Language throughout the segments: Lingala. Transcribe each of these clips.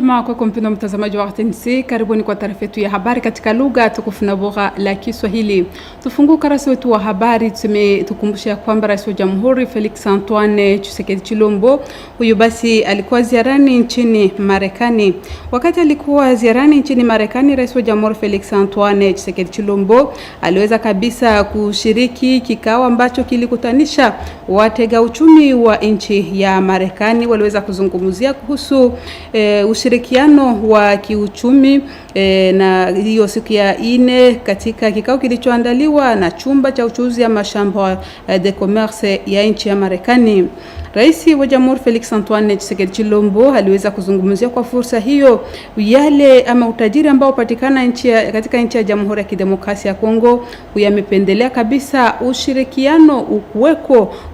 njema kwa mpendwa mtazamaji wa RTNC. Karibuni kwa taarifa yetu ya habari katika lugha tukufu na bora la Kiswahili. Tufungue ukurasa wetu wa habari tukumbusha kwamba Rais wa Jamhuri Felix Antoine Tshisekedi Tshilombo huyu basi alikuwa ziarani nchini Marekani. Wakati alikuwa ziarani nchini Marekani, Rais wa Jamhuri Felix Antoine Tshisekedi Tshilombo aliweza kabisa kushiriki kikao ambacho kilikutanisha watega uchumi wa nchi ya Marekani. Waliweza kuzungumzia kuhusu ushirikiano wa kiuchumi na hiyo siku ya 4 katika kikao kilichoandaliwa na chumba cha uchuuzi ya mashamba de commerce ya nchi ya Marekani. Rais wa Jamhuri Felix Antoine Tshisekedi Tshilombo aliweza kuzungumzia kwa fursa hiyo yale ama utajiri ambao upatikana katika nchi ya Jamhuri ya Kidemokrasia ya Kongo. Yamependelea kabisa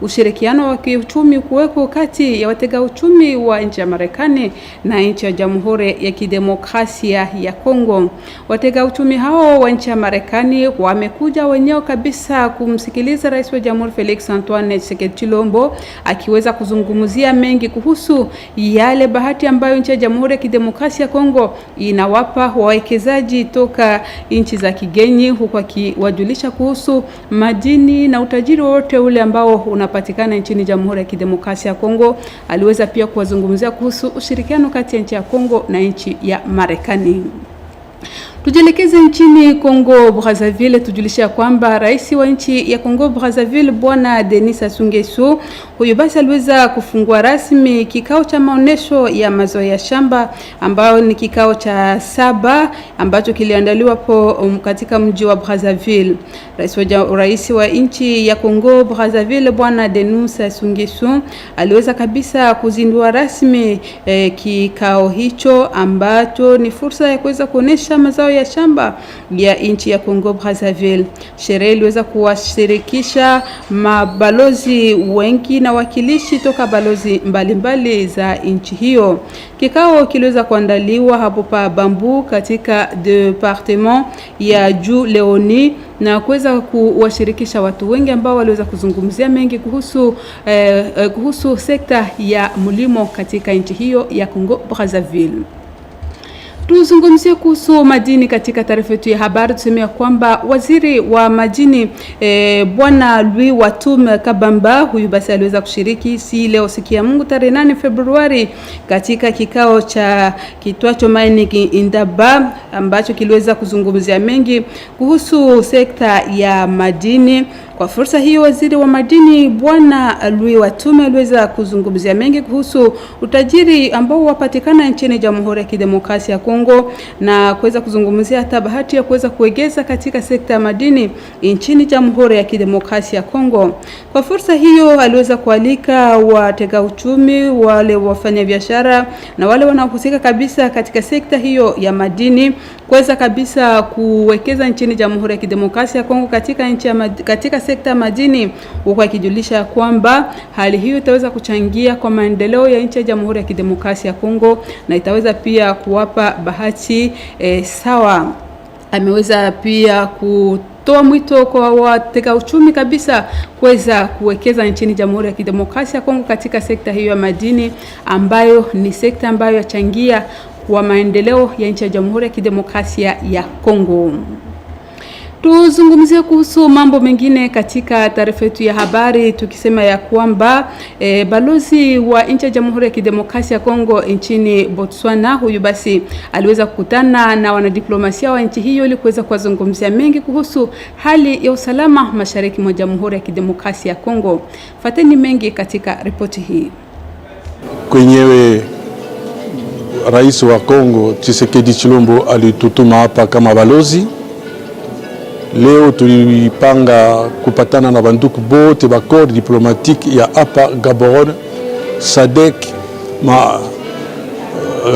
ushirikiano wa kiuchumi kuweko kati ya watega uchumi wa nchi ya Marekani na nchi ya Jamhuri ya Kidemokrasia ya Kongo. Watega uchumi hao wa nchi ya Marekani wamekuja wenyewe kabisa kumsikiliza Rais wa Jamhuri Felix Antoine Tshisekedi Tshilombo akiweza kuzungumzia mengi kuhusu yale bahati ambayo nchi ya Jamhuri ya Kidemokrasia ya Kongo inawapa wawekezaji toka nchi za kigeni, huku akiwajulisha kuhusu madini na utajiri wote ule ambao unapatikana nchini Jamhuri ya Kidemokrasia ya Kongo. Aliweza pia kuwazungumzia kuhusu ushirikiano kati ya nchi ya Kongo na nchi ya Marekani. Tujelekeze nchini Kongo Brazzaville, tujulisha kwamba rais wa nchi ya Kongo Brazzaville Bwana Denis Sassou Nguesso huyu basi aliweza kufungua rasmi kikao cha maonesho ya mazao ya shamba ambao ni kikao cha 7 ambacho kiliandaliwa katika mji wa Brazzaville. Rais wa nchi ya Kongo Brazzaville Bwana Denis Sassou Nguesso aliweza kabisa kuzindua rasmi kikao hicho ambacho ni fursa ya kuweza kuonesha mazao ya shamba ya nchi ya Kongo Brazzaville. Sherehe iliweza kuwashirikisha mabalozi wengi na wakilishi toka balozi mbalimbali za nchi hiyo. Kikao kiliweza kuandaliwa hapo pa Bambu katika departement ya Juu Leoni na kuweza kuwashirikisha watu wengi ambao waliweza kuzungumzia mengi kuhusu sekta ya mlimo katika nchi hiyo ya Kongo Brazzaville. Tuzungumzie kuhusu madini katika taarifa yetu ya habari. Tusemea kwamba waziri wa madini Bwana Louis Watum Kabamba huyu basi aliweza kushiriki leo siku ya Mungu tarehe 8 Februari katika kikao cha kitwacho Mining Indaba ambacho kiliweza kuzungumzia mengi kuhusu sekta ya madini. Kwa fursa hiyo waziri wa madini Bwana Louis Watum aliweza kuzungumzia mengi kuhusu utajiri ambao wapatikana nchini Jamhuri ya Kidemokrasia ya Kongo na kuweza kuzungumzia hata bahati ya kuweza kuegeza katika sekta ya madini nchini Jamhuri ya Kidemokrasia ya Kongo. Kwa fursa hiyo aliweza kualika watega uchumi, wale wafanya biashara na wale wanaohusika kabisa katika sekta hiyo ya madini kuweza kabisa kuwekeza nchini Jamhuri ya Kidemokrasia ya Kongo katika sekta madini, huku akijulisha kwamba hali hiyo itaweza kuchangia kwa maendeleo ya nchi ya Jamhuri ya Kidemokrasia ya Kongo na itaweza pia kuwapa bahati sawa. Ameweza pia kutoa mwito kwa watega uchumi kabisa kuweza kuwekeza nchini Jamhuri ya Kidemokrasia ya Kongo katika sekta hiyo ya madini ambayo ni sekta ambayo yachangia kwa maendeleo ya nchi ya Jamhuri ya Kidemokrasia ya Kongo. Tuzungumzie kuhusu mambo mengine katika taarifa yetu ya habari tukisema ya kwamba balozi wa nchi ya Jamhuri ya Kidemokrasia ya Kongo nchini Botswana huyu basi aliweza kukutana na wanadiplomasia wa nchi hiyo ili kuweza kuzungumzia mengi kuhusu hali ya usalama mashariki mwa Jamhuri ya Kidemokrasia ya Kongo. Fateni mengi katika ripoti hii. Kwenyewe Rais wa Kongo Tshisekedi Tshilombo alitutuma hapa kama balozi. Leo tulipanga kupatana na banduku bote ba corps diplomatique ya hapa Gaborone, SADC,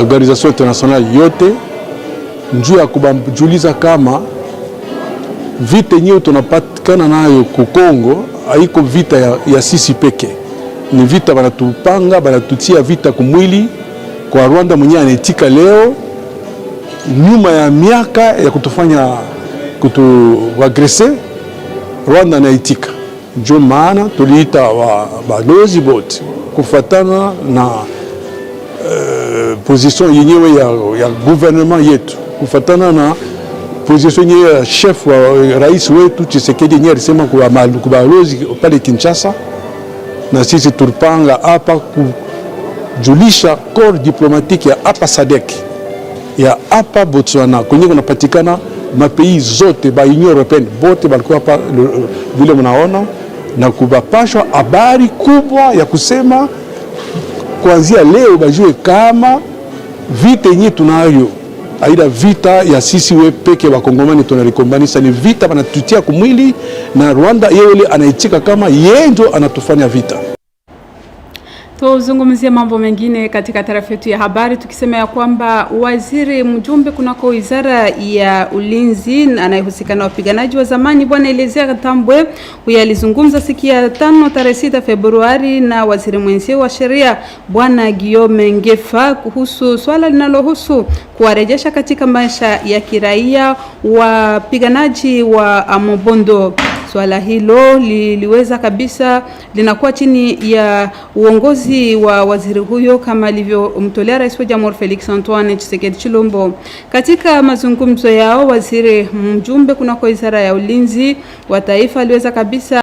organisation internationale yote, njuu ya kubajuliza kama vita nyeo tunapatikana nayo ku Kongo haiko vita ya sisi peke. Ni vita banatupanga, banatutia vita kumwili kwa Rwanda mwenye anetika leo nyuma ya miaka ya kutufanya kutuagrese. Rwanda anaitika. Ndio maana tuliita balozi bote kufatana na position yenyewe ya gouvernement yetu, kufatana na position yenyewe ya chef wa rais wetu Tshisekedi yenyewe alisema kwa balozi pale Kinshasa, na sisi tulipanga hapa kujulisha corps diplomatique ya hapa SADC ya hapa Botswana kwenye kunapatikana mapays zote ba Union Européenne bote balikuwa hapa vile mnaona, na kubapashwa habari kubwa ya kusema kuanzia leo bajue kama vita yenyewe tunayo aida vita ya sisi we peke wa Kongomani tunalikombanisha, ni vita banatutia kumwili, na Rwanda yeye anaitika kama yeye ndio anatufanya vita. Tuzungumzie mambo mengine katika taarifa yetu ya habari, tukisema ya kwamba waziri mjumbe kunako wizara ya ulinzi anayehusika na wapiganaji wa zamani Bwana Eliezer Tambwe, huyo alizungumza siku ya 5 tarehe 6 Februari na waziri mwenzio wa sheria Bwana Guillaume Ngefa kuhusu swala linalohusu kuwarejesha katika maisha ya kiraia wapiganaji wa Amobondo. Swala hilo liliweza kabisa linakuwa chini ya uongozi wa waziri huyo kama alivyomtolea Rais wa Jamhuri Felix Antoine Tshisekedi Chilombo. Katika mazungumzo yao, waziri mjumbe kunako wizara ya ulinzi wa taifa aliweza kabisa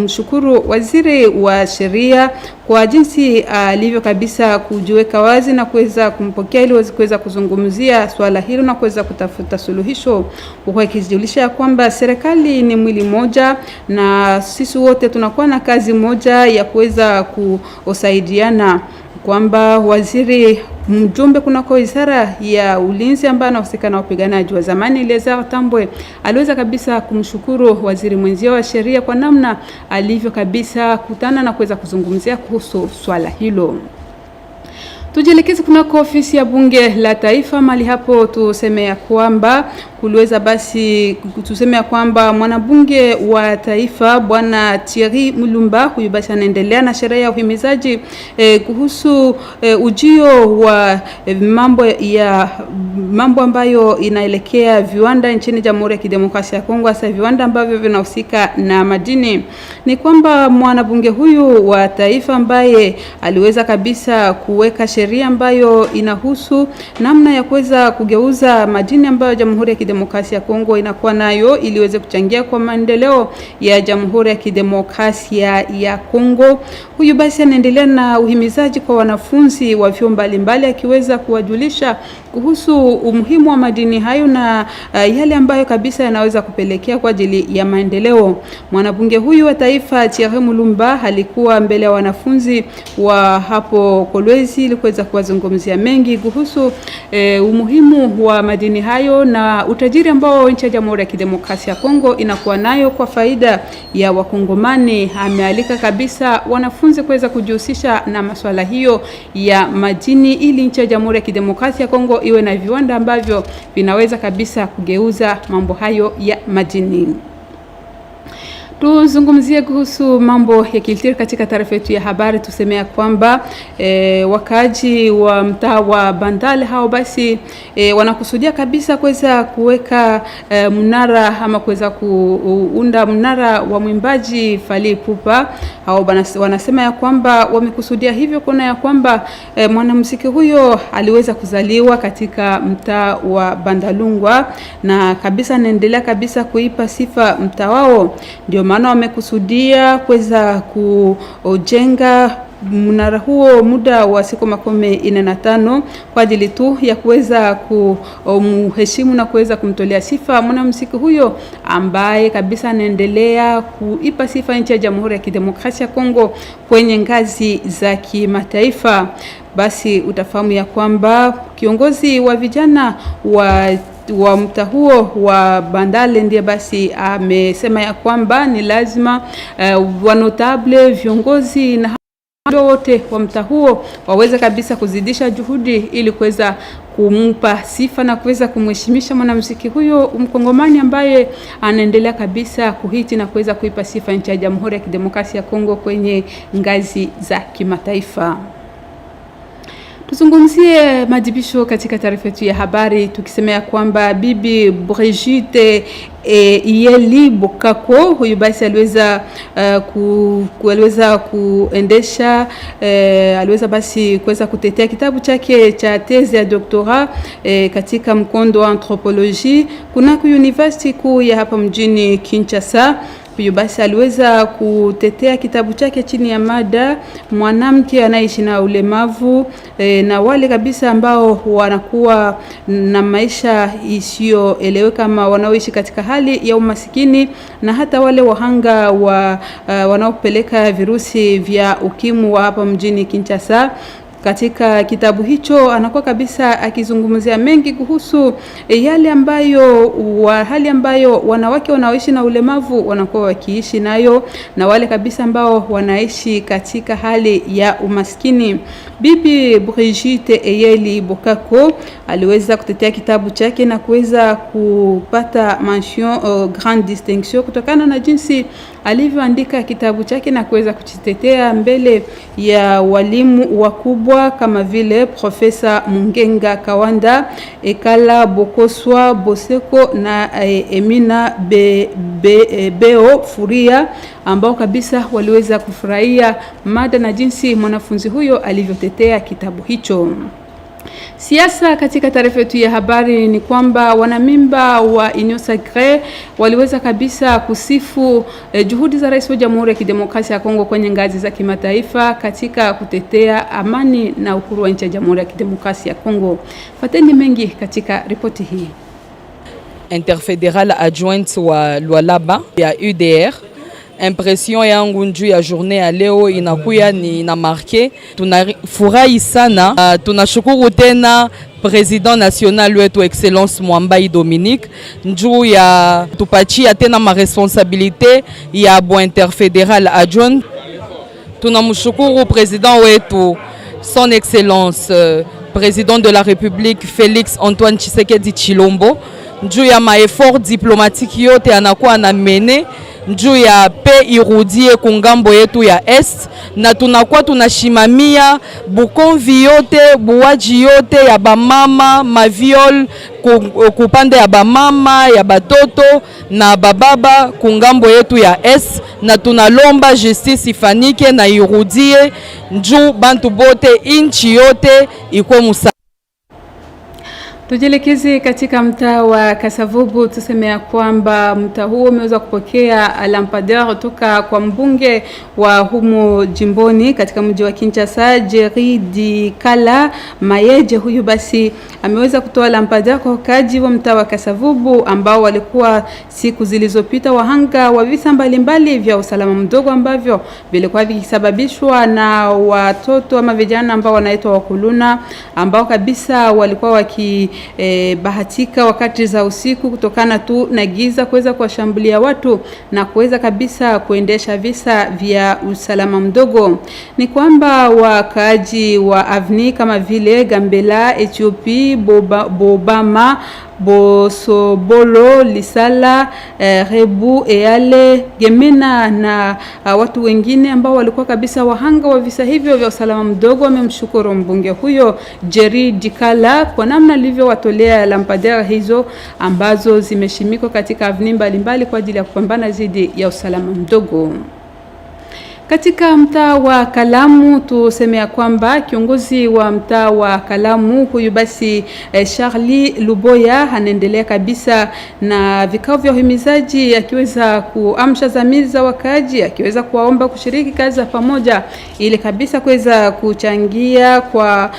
mshukuru waziri wa sheria kwa jinsi alivyo kabisa kujiweka wazi na kuweza kumpokea ili kuweza kuzungumzia swala hilo na kuweza kutafuta suluhisho, huku akijulisha kwamba serikali ni mwili moja na sisi wote tunakuwa na kazi moja ya kuweza kusaidiana, kwamba waziri mjumbe kunako wizara ya ulinzi ambaye anahusika na wapiganaji wa zamani Eliezer Tambwe aliweza kabisa kumshukuru waziri mwenzio wa sheria kwa namna alivyo kabisa kutana na kuweza kuzungumzia kuhusu swala hilo. Tujielekeze kunako ofisi ya bunge la taifa, mali hapo tuseme ya kwamba kuliweza basi tuseme ya kwamba mwanabunge wa taifa Bwana Thierry Mulumba huyu basi anaendelea na sherehe ya uhimizaji kuhusu ujio wa mambo ambayo inaelekea viwanda nchini Jamhuri ya Kidemokrasia ya Kongo, hasa viwanda ambavyo vinahusika na madini. Ni kwamba mwanabunge huyu wa taifa ambaye aliweza kabisa kuweka sheria ambayo inahusu namna ya kuweza kugeuza madini ambayo Jamhuri ya Kidemokrasia ya Kongo inakuwa nayo ili iweze kuchangia kwa maendeleo ya Jamhuri ya Kidemokrasia ya Kongo. Huyu basi anaendelea na uhimizaji kwa wanafunzi wa vyuo mbalimbali akiweza kuwajulisha kuhusu umuhimu wa madini hayo na yale ambayo kabisa yanaweza kupelekea kwa ajili ya maendeleo. Mwanabunge huyu wa taifa Thierry Mulumba alikuwa mbele ya wanafunzi wa hapo Kolwezi ili kuweza kuwazungumzia mengi kuhusu umuhimu wa madini hayo na utajiri ambao nchi ya Jamhuri ya Kidemokrasia ya Kongo inakuwa nayo kwa faida ya Wakongomani. Amealika kabisa wanafunzi kuweza kujihusisha na masuala hiyo ya madini ili nchi ya Jamhuri ya Kidemokrasia ya Kongo iwe na viwanda ambavyo vinaweza kabisa kugeuza mambo hayo ya madini. Tuzungumzie kuhusu mambo ya kilitiri katika taarifa yetu ya habari, tusemea kwamba wakaji wa mtaa wa Bandale hao basi wanakusudia kabisa kuweza kuweka mnara ama kuweza kuunda mnara wa mwimbaji Fally Ipupa. Hao wanasema ya kwamba wamekusudia hivyo kuna ya kwamba mwanamuziki huyo aliweza kuzaliwa katika mtaa wa Bandalungwa na kabisa anaendelea kabisa kuipa sifa mtaa wao. Ndio maana wamekusudia kuweza kujenga mnara huo muda wa siku 45 kwa ajili tu ya kuweza kumheshimu na kuweza kumtolea sifa mwanamuziki huyo ambaye kabisa anaendelea kuipa sifa nchi ya Jamhuri ya Kidemokrasia ya Kongo kwenye ngazi za kimataifa. Basi utafahamu ya kwamba kiongozi wa vijana wa mtaa huo wa Bandale ndiye basi amesema ya kwamba ni lazima wanotable viongozi na wote wa mtaa huo waweze kabisa kuzidisha juhudi ili kuweza kumpa sifa na kuweza kumheshimisha mwanamuziki huyo Mkongomani ambaye anaendelea kabisa kuhiti na kuweza kuipa sifa nchi ya Jamhuri ya Kidemokrasia ya Kongo kwenye ngazi za kimataifa. Tuzungumzie madibisho katika taarifa yetu ya habari tukisemea kwamba Bibi Brigitte Iyeli Bokako huyu basi aliweza kuendesha aliweza basi kuweza kutetea kitabu chake cha tezi ya doktora katika mkondo wa anthropologie kunako University kuu ya hapa mjini Kinshasa. Huyu basi aliweza kutetea kitabu chake chini ya mada mwanamke anaishi na ulemavu na wale kabisa ambao wanakuwa na maisha isiyoeleweka kama wanaoishi katika hali ya umasikini na hata wale wahanga wanaopeleka virusi vya ukimwi wa hapa mjini Kinshasa. Katika kitabu hicho anakuwa kabisa akizungumzia mengi kuhusu hali ambayo wanawake wanaoishi na ulemavu wanakuwa wakiishi nayo na wale kabisa ambao wanaishi katika hali ya umaskini. Bibi Brigitte Iyeli Bokako aliweza kutetea kitabu chake na kuweza kupata mention grande distinction kutokana na jinsi alivyoandika kitabu chake na kuweza kujitetea mbele ya walimu wakubwa kama vile Profesa Mungenga Kawanda, Ekala Bokoswa Boseko na Emina Beo Furia ambao kabisa waliweza kufurahia mada na jinsi mwanafunzi huyo alivyotetea kitabu hicho. Siasa katika taarifa yetu ya habari ni kwamba wanamimba wa Union Sacrée waliweza kabisa kusifu juhudi za Rais wa Jamhuri ya Kidemokrasia ya Kongo kwenye ngazi za kimataifa katika kutetea amani na uhuru wa nchi ya Jamhuri ya Kidemokrasia ya Kongo. Fateni mengi katika ripoti hii. Interfédéral adjointe wa Lualaba ya UDR. Impression yangu njuu ya journée ya leo inakuya ni na marke. Tunafurahi sana. Tunashukuru tena President national wetu Excellence Mwambai Dominique njuu ya tupachia tena ma responsabilité ya bo interfédéral adjoint. Tunamshukuru President wetu Son Excellence Président de la République Félix Antoine Tshisekedi Tshilombo njuu ya ma effort diplomatique yote anakuwa na mene njuu ya pe irudie kungambo yetu ya est na tunakuwa tunashimamia bukonvi yote buwaji yote ya bamama maviol kupande ya bamama ya batoto na bababa kungambo yetu ya est na tunalomba justice ifanike na irudie njuu bantu bote inchi yote iko musa. Tujelekeze katika mtaa wa Kasavubu, tusemea kwamba mtaa huo umeweza kupokea lampadaire kutoka kwa mbunge wa humo jimboni katika mji wa Kinshasa, Jerry Dikala Mayeje. Huyu basi ameweza kutoa lampadaire kwa wakazi wa mtaa wa Kasavubu ambao walikuwa siku zilizopita wahanga wa visa mbalimbali vya usalama mdogo ambavyo vilikuwa vikisababishwa na watoto ama vijana ambao wanaitwa wakuluna ambao kabisa walikuwa bahatika wakati za usiku kutokana tu na giza kuweza kuwashambulia watu na kuweza kabisa kuendesha visa vya usalama mdogo. Ni kwamba wakaaji wa Avni kama vile Gambela, Ethiopia, Bobama, Bosobolo, Lisala, Rebu, Eale, Gemena na watu wengine ambao walikuwa kabisa wahanga wa visa hivyo vya usalama mdogo wamemshukuru mbunge huyo Jerry Dikala kwa namna alivyowatolea lampadaire hizo ambazo zimeshimikwa katika avni mbalimbali kwa ajili ya kupambana dhidi ya usalama mdogo. Katika mtaa wa Kalamu tusemea kwamba kiongozi wa mtaa wa Kalamu huyu basi Charlie Luboya anaendelea kabisa na vikao vya uhimizaji akiweza kuamsha dhamiri za wakaji, akiweza kuwaomba kushiriki kazi za pamoja ili kabisa kuweza kuchangia kwa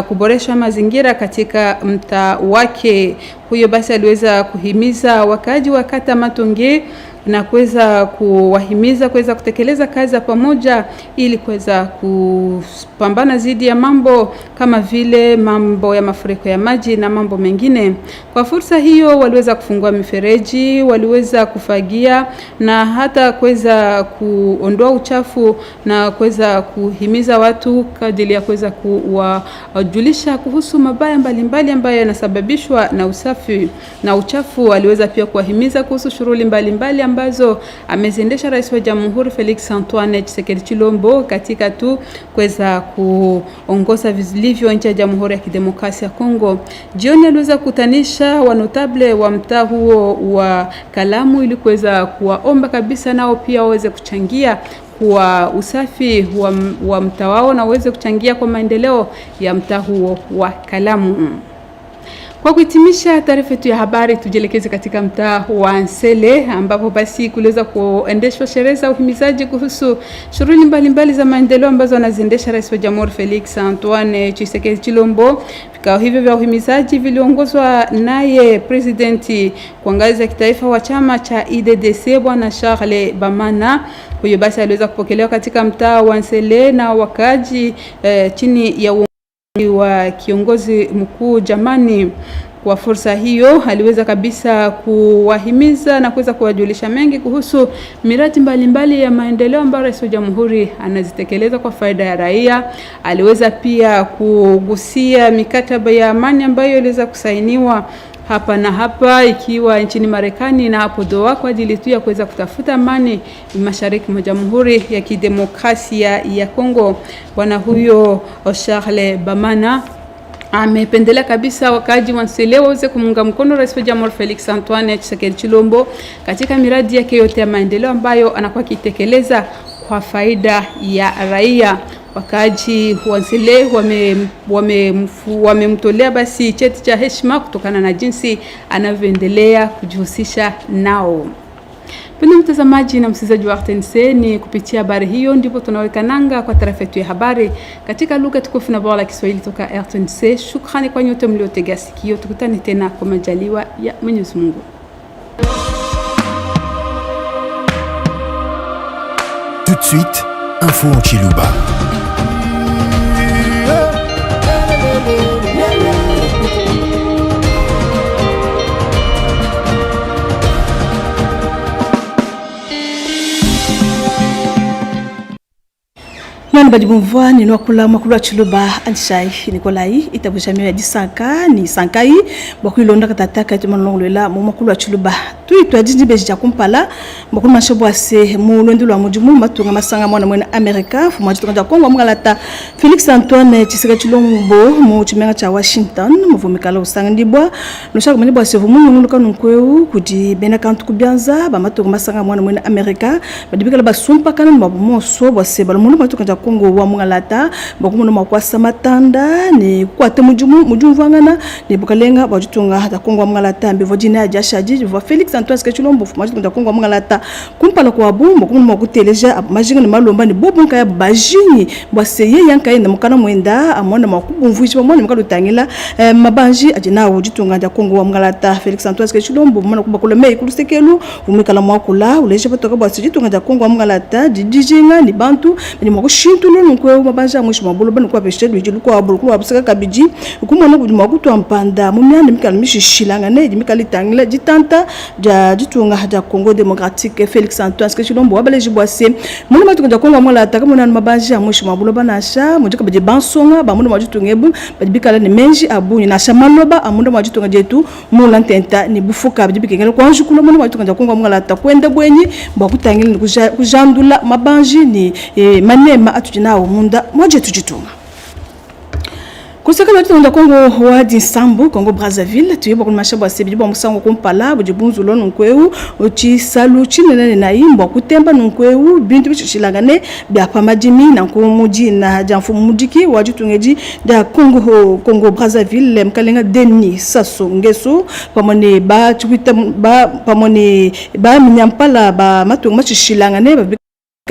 kuboresha mazingira katika mtaa wake. Huyo basi aliweza kuhimiza wakaji wa kata Matonge na kuweza kuwahimiza kuweza kutekeleza kazi za pamoja ili kuweza kupambana dhidi ya mambo kama vile mambo ya mafuriko ya maji na mambo mengine. Kwa fursa hiyo waliweza kufungua mifereji, waliweza kufagia na hata kuweza kuondoa uchafu na kuweza kuhimiza watu kadiri ya kuweza kuwajulisha kuhusu mabaya mbalimbali ambayo yanasababishwa na usafi na uchafu. Waliweza pia kuwahimiza kuhusu shughuli mbalimbali ambazo ameziendesha Rais wa Jamhuri Felix Antoine Tshisekedi Tshilombo katika tu kuweza kuongoza vilivyo nchi ya Jamhuri ya Kidemokrasia ya Kongo. Jioni aliweza kukutanisha wanotable wa mtaa huo wa Kalamu ili kuweza kuwaomba kabisa nao pia waweze kuchangia kwa usafi wa mtaa wao na waweze kuchangia kwa maendeleo ya mtaa huo wa Kalamu. Kwa kuhitimisha taarifa yetu ya habari, tujielekeze katika mtaa wa Nsele ambapo basi kuliweza kuendeshwa sherehe za uhimizaji kuhusu shughuli mbalimbali za maendeleo ambazo anaziendesha Rais wa Jamhuri Felix Antoine Tshisekedi Tshilombo. Vikao hivyo vya uhimizaji viliongozwa naye presidenti kwa ngazi ya kitaifa wa chama cha IDDC Bwana Charles Bamana. Huyo basi aliweza kupokelewa katika mtaa wa Nsele na wakaji chini ya wa kiongozi mkuu Jamani. Kwa fursa hiyo aliweza kabisa kuwahimiza na kuweza kuwajulisha mengi kuhusu miradi mbalimbali ya maendeleo ambayo Rais wa Jamhuri anazitekeleza kwa faida ya raia. Aliweza pia kugusia mikataba ya amani ambayo iliweza kusainiwa hapa na hapa ikiwa nchini Marekani na hapo Doha kwa ajili tu ya kuweza kutafuta amani mashariki mwa Jamhuri ya Kidemokrasia ya Kongo. Bwana huyo Charles Bamana amependelea kabisa wakaji wa Nsele waweze kumunga mkono Rais wa Jamhuri Felix Antoine Tshisekedi Tshilombo katika miradi yake yote ya maendeleo ambayo anakuwa akitekeleza kwa faida ya raia. Wakaji wa Nsele wamemtolea basi cheti cha heshima kutokana na jinsi anavyoendelea kujihusisha nao. Pendo mtazamaji na msikilizaji wa RTNC, ni kupitia habari hiyo ndipo tunaweka nanga kwa taarifa yetu ya habari katika lugha tukufu na bora la Kiswahili toka RTNC. Shukrani kwa nyote mliotega sikio. Tukutane tena kwa majaliwa ya Mwenyezi Mungu. Tout de suite, info en Chiluba. Nani badibumvwa ni nwakula makulu wa Chiluba anshai Nikolai itabushamia ya disanka ni sankai bakuilonda katataka itumanonglela mu makulu wa Chiluba tuitwa ajiji beja kumpala bakulu mashobo ase mu londilo wa mujumu matunga masanga mwana mwena Amerika fuma jitunga Kongo mgalata Felix Antoine Tshisekedi Tshilombo mu chimenga cha Washington muvumikala usanga ndibwa nushaka mani bwa sevu mu nguluka nkweu kudi bena kantu kubyanza ba matunga masanga mwana mwena Amerika badibikala basumpa kana mabumoso bwa seba mu matunga Kongo wa mgalata bakumono makwasa matanda ni kwate mujumu vangana ni bukalenga bajitunga hata Kongo wa mgalata mbevo jina jashaji va Felix Antoine Tshisekedi Tshilombo fuma jitunga Kongo wa mgalata kumpala kwa abu bakumono makuteleja majinga ni malomba ni bobonka ya bajini bwaseye yanka enda mukana mwenda amona makubumvuishi bamona mukalo tangila mabanji ajina ujitunga ja Kongo wa mgalata Felix Antoine Tshisekedi Tshilombo mona kubakula mei kulusekelu umikala mwakula uleje batoka bwasijitunga ja Kongo wa mgalata jijinga ni bantu ni makushintulo nkwe mabanja mwisho mabulo bano kwa peshedu ijilu kwa abulu kwa busaka kabiji ukumona kujuma kutwa mpanda mumyande mikala mishishilanga neji mikali tangila jitanta ja jitunga ja Congo Democratique Felix Antoine Tshisekedi Tshilombo wabaleji bwase muna matuka ja Kongo wa mgalata kama mabanja mwisho mabulo banasha mujika baje bansonga bamundo majitungebu bajibikala ni menji abuni na shamaloba amundo majitunga jetu mula ntenta ni bufuka bajibikengela kwa njukula muna majitunga ja Kongo wa mgalata kwenda bwenyi mbakutangila ni kujandula mabanji ni manema atujinao munda moja tujitunga kusaka lotu nda Kongo wa Dinsambu Kongo Brazzaville tuyibo kwa mashabo asebijibo musango kumpala bujibunzu lo nkweu uchi salu chinene na imbo kutemba nkweu bintu bishilangane bya pamajimi na nkumuji na jamfu mudiki wajitungeji da Kongo Brazzaville mkalenga Deni Sasso Ngeso pamone ba tuita ba pamone ba minyampala ba matunga machishilangane ba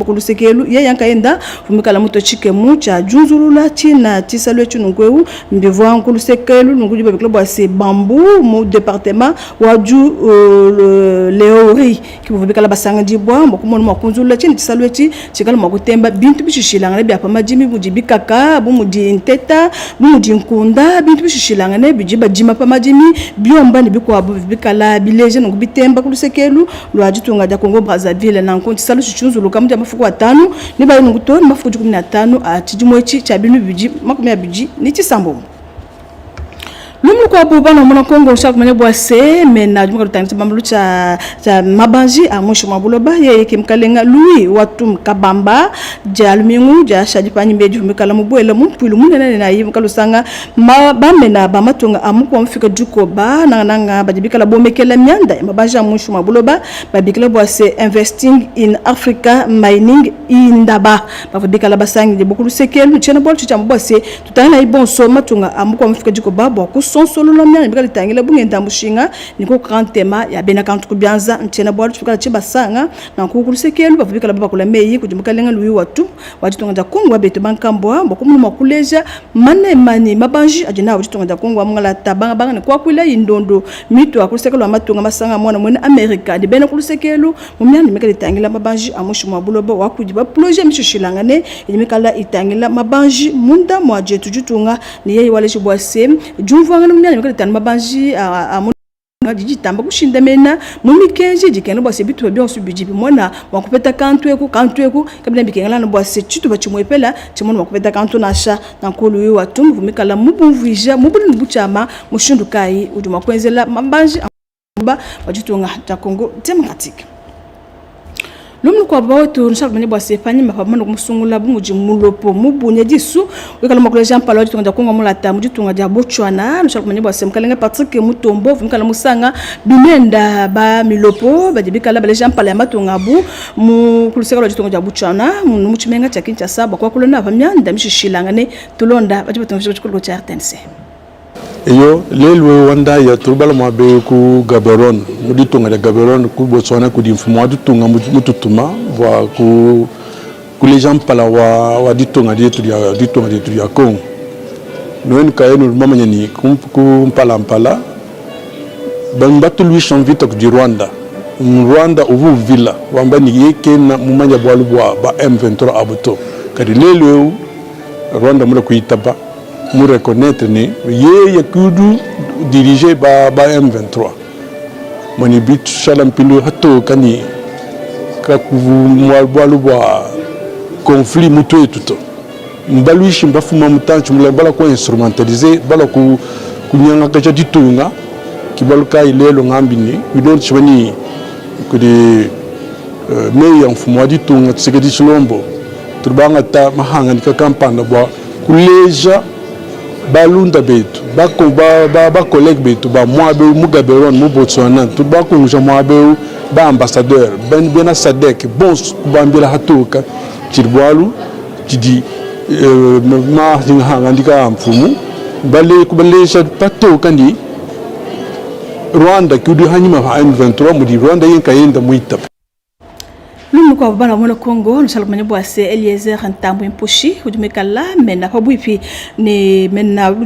kulusekelu ye yankaenda fumikala muto chikemu cha junzulula china tisalwe chunungweu mbivwa nkulusekelu nunguji ba club ase bambu mu département waju leori kibuvikala basanga dibwa mokumono makunzulula china tisalwe chi chikala makutemba bintu bishishilanga bya pamajimi bujibikaka bumudi nteta bumudi nkunda bintu bishishilanga ne bijiba jima pamajimi byomba ni bikwa bikala bileje ngubitemba kulusekelu lwajitunga ja Kongo Brazzaville na nkonti salu chichunzulu kamja mafuku watanu ni bali nguto ni mafuku 15 atijimwechi cha binu biji makumya biji ni chisambo Lumu kwa buba na mwana Kongo chaque manya boise mena jumuka tutangisa bambulu cha mabanji a mwisho mabuloba yeye kimkalenga lui watu kabamba ja lumingu ja shajipanyi mbeju mkala mubwela mumpilu munene na yi mkalusanga bamena bamatunga amuko mfika juko ba nanga bajibikala bomekela myanda mabanji a mwisho mabuloba babikala boise investing in Africa mining indaba bafabikala basangi de bokulu sekelu chena bol cha mbose tutana ibonso matunga amuko mfika juko ba boko son solo na myanya bikali tangila bungenda mushinga niko grand tema ya bena kantu kubyanza ntena bwali tufika chiba sanga na kukurusekelu bafika baba kula meyi kujumuka lenga lui watu wajitonga da Kongo beto bankambwa bokumu makuleja mani mabanji ajina wajitonga da Kongo amngala tabanga banga ne kwa kwila indondo mito akurusekelu amatunga masanga mwana mwene America de bena kurusekelu mumyanya mikali tangila mabanji amushi mwabulobo wakujiba projet mishishilangane imikala itangila mabanji munda mwaje tujutunga ni yeye wale chibwase jumva ngana mnyanya mikali tangila mabanji ngajiji tamba kushinda mena mumikenje jikeno bwase bitu byonso bijibi mwana wakupeta kantu eku kabina bikengala no bwase chitu bachimwepela chimona wakupeta kantu nasha nankulu yu watu vumikala mubuvija mubuli buchama mushundu kai ujuma kwenzela mabanji amba wajitunga ta Kongo Democratic. Lumu kwa bawotu nshaka mwenye bwase fanyi mapamano kumusungula bunguji mulopo mubunye jisu wikala makule Jean Paul wajitunga ja Kongo mulata mujitunga ja Botswana nshaka mwenye bwase mkalenga Patrick Mutombo mkala musanga binenda ba milopo bajibikala bale Jean Paul ya matunga bu mukuluseka wajitunga ja Botswana muchimenga cha Kinshasa bakwa kulona bamyanda mishishilangane tulonda bajibatunga chikolo cha RTNC. Iyo lelo wanda ya turubala mabe ku Gaborone muditunga ya Gaborone ku Botswana ku dimfumo adutunga mututuma wa ku les gens pala wa ditunga ditunga ya Kongo noen kayeno mama nyani ku mpala bambatu lui chanvita ku di Rwanda uvu villa wambani yeke na mumanya bwalu ba M23 abuto kadi lelo Rwanda mura kuitaba nous reconnaître ni ye kudu dirigé ba M23 moni bit shalampindu hato kani ka kuvu bwa conflit muto etuto mbaluishi mbafuma mutanchu mbala ko instrumentaliser bala ku kunyanga kacha ditunga kibaluka ilelo ngambini we don't chwani ku de meya mfumo ditunga tsekedi chilombo turbanga ta mahanga nika kampana bwa kuleja balunda betu ba collègue betu ba moabe mu Gaborone mu Botswana tu ba ko nja moabe ba ambassadeur bena sadek bons kubambira hatuka chirwalu chidi ma hinga ndika mfumu bale kubaleja pato kandi Rwanda kudu hanyima ha M23 muri Rwanda yenka yenda muita Lumu kwa bana mwana Kongo nshaka mwenye bwase Eliezer Ntambo Mposhi hujumekala mena pabuipi ni mena